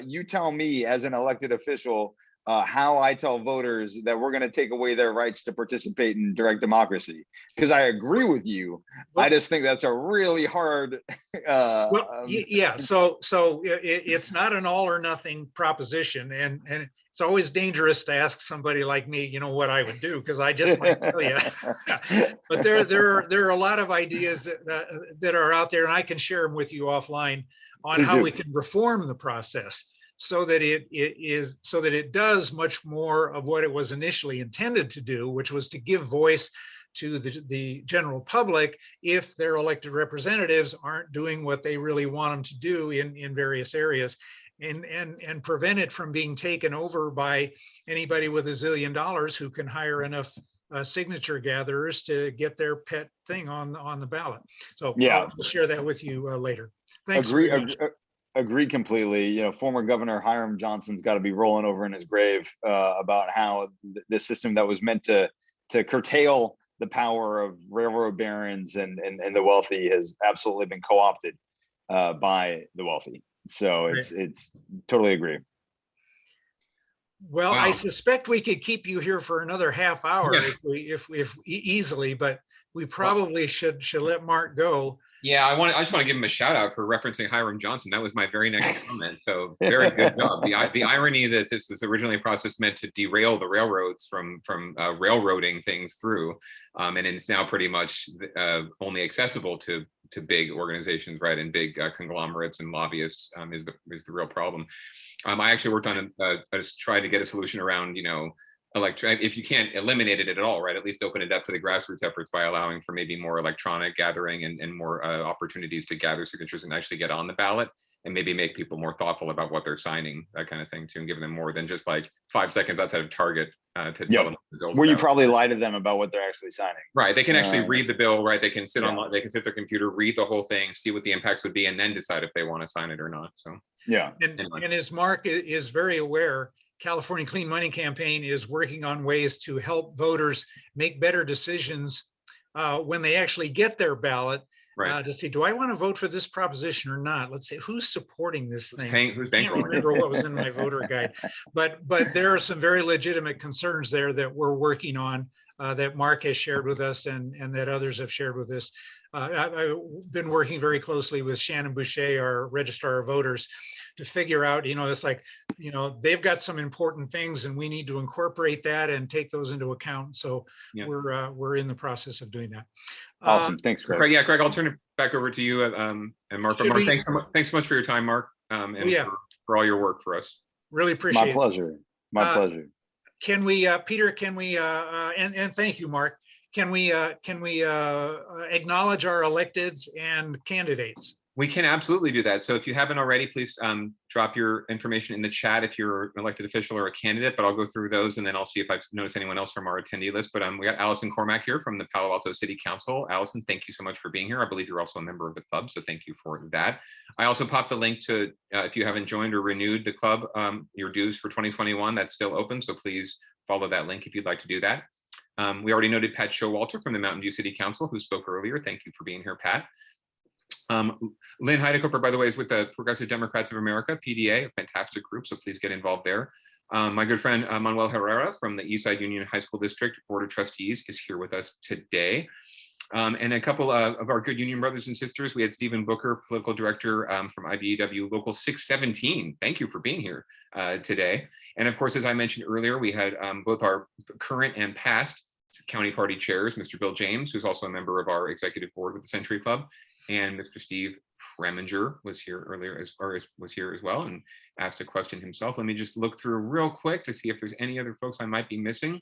You tell me, as an elected official, how I tell voters that we're going to take away their rights to participate in direct democracy. Because I agree with you. I just think that's a really hard. Yeah. So it's not an all or nothing proposition, and it's always dangerous to ask somebody like me, what I would do, because I just might tell you. But there are a lot of ideas that are out there, and I can share them with you offline on how we can reform the process, so that it does much more of what it was initially intended to do, which was to give voice to the general public if their elected representatives aren't doing what they really want them to do in various areas, and prevent it from being taken over by anybody with $1 zillion who can hire enough signature gatherers to get their pet thing on the ballot. So I'll share that with you later. Thanks. Agree completely. Former Governor Hiram Johnson's got to be rolling over in his grave about how the system that was meant to curtail the power of railroad barons and the wealthy has absolutely been co-opted by the wealthy. So it's totally agree. Well, I suspect we could keep you here for another half hour if easily, but we probably should let Mark go. Yeah, I just want to give him a shout out for referencing Hiram Johnson. That was my very next comment. So very good job. The irony that this was originally a process meant to derail the railroads from railroading things through, and it's now pretty much only accessible to big organizations, right, and big conglomerates and lobbyists is the real problem. I actually worked on trying to get a solution around, if you can't eliminate it at all, right, at least open it up to the grassroots efforts by allowing for maybe more electronic gathering and more opportunities to gather signatures and actually get on the ballot, and maybe make people more thoughtful about what they're signing, that kind of thing too, and giving them more than just like 5 seconds outside of Target to tell them the bill's where you about. probably lie to them about what they're actually signing. Right, they can actually read the bill, right? They can sit on, they can sit at their computer, read the whole thing, see what the impacts would be, and then decide if they want to sign it or not. So and as Mark is very aware, California Clean Money Campaign is working on ways to help voters make better decisions when they actually get their ballot, to see, do I want to vote for this proposition or not? Let's say, who's supporting this thing? I can't remember what was in my voter guide, but there are some very legitimate concerns there that we're working on, that Mark has shared with us and that others have shared with us. I've been working very closely with Shannon Boucher, our registrar of voters, to figure out, it's like, they've got some important things and we need to incorporate that and take those into account. So Yeah. we're in the process of doing that. Awesome. Thanks, Greg. Craig, Craig, I'll turn it back over to you and Mark. But Mark, thanks so much for your time, Mark, and for all your work for us. Really appreciate it. My pleasure. My pleasure. Can we, Peter, and thank you, Mark. Can we acknowledge our electeds and candidates? We can absolutely do that. So if you haven't already, please drop your information in the chat if you're an elected official or a candidate, but I'll go through those and then I'll see if I've noticed anyone else from our attendee list. But we got Allison Cormack here from the Palo Alto City Council. Allison, thank you so much for being here. I believe you're also a member of the club, so thank you for that. I also popped a link to, if you haven't joined or renewed the club, your dues for 2021, that's still open. So please follow that link if you'd like to do that. We already noted Pat Showalter from the Mountain View City Council, who spoke earlier. Thank you for being here, Pat. Lynn Heidekoper, by the way, is with the Progressive Democrats of America, PDA, a fantastic group, so please get involved there. My good friend Manuel Herrera from the Eastside Union High School District Board of Trustees is here with us today. And a couple of our good union brothers and sisters. We had Stephen Booker, political director from IBEW Local 617. Thank you for being here today. And of course, as I mentioned earlier, we had both our current and past county party chairs, Mr. Bill James, who's also a member of our executive board with the Century Club, and Mr. Steve Preminger was here earlier, was here as well, and asked a question himself. Let me just look through real quick to see if there's any other folks I might be missing.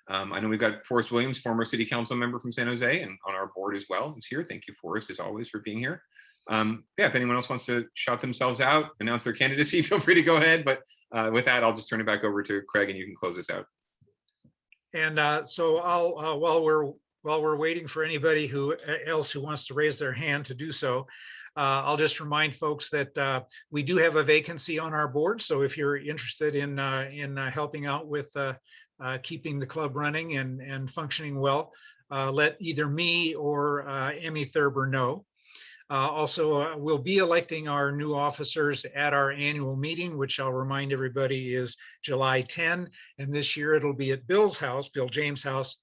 I know we've got Forrest Williams, former city council member from San Jose, and on our board as well, is here. Thank you, Forrest, as always, for being here. Yeah, if anyone else wants to shout themselves out, announce their candidacy, feel free to go ahead. But with that, I'll just turn it back over to Craig, and you can close this out. And so I'll while we're waiting for anybody else who wants to raise their hand to do so, I'll just remind folks that we do have a vacancy on our board. So if you're interested in helping out with keeping the club running and functioning well, let either me or Emmy Thurber know. Also, we'll be electing our new officers at our annual meeting, which I'll remind everybody is July 10. And this year it'll be at Bill's house, Bill James' house,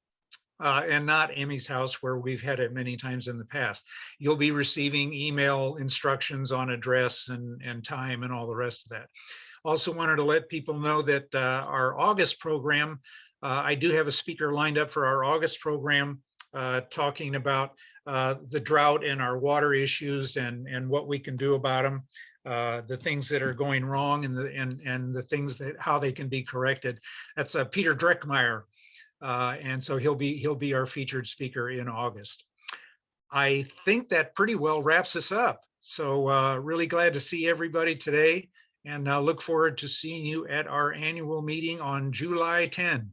and not Emmy's house, where we've had it many times in the past. You'll be receiving email instructions on address and time and all the rest of that. Also wanted to let people know that our August program, I do have a speaker lined up for our August program talking about the drought and our water issues and what we can do about them, the things that are going wrong and the things that how they can be corrected. That's Peter Dreckmeyer. And so he'll be our featured speaker in August. I think that pretty well wraps us up. So really glad to see everybody today, and look forward to seeing you at our annual meeting on July 10.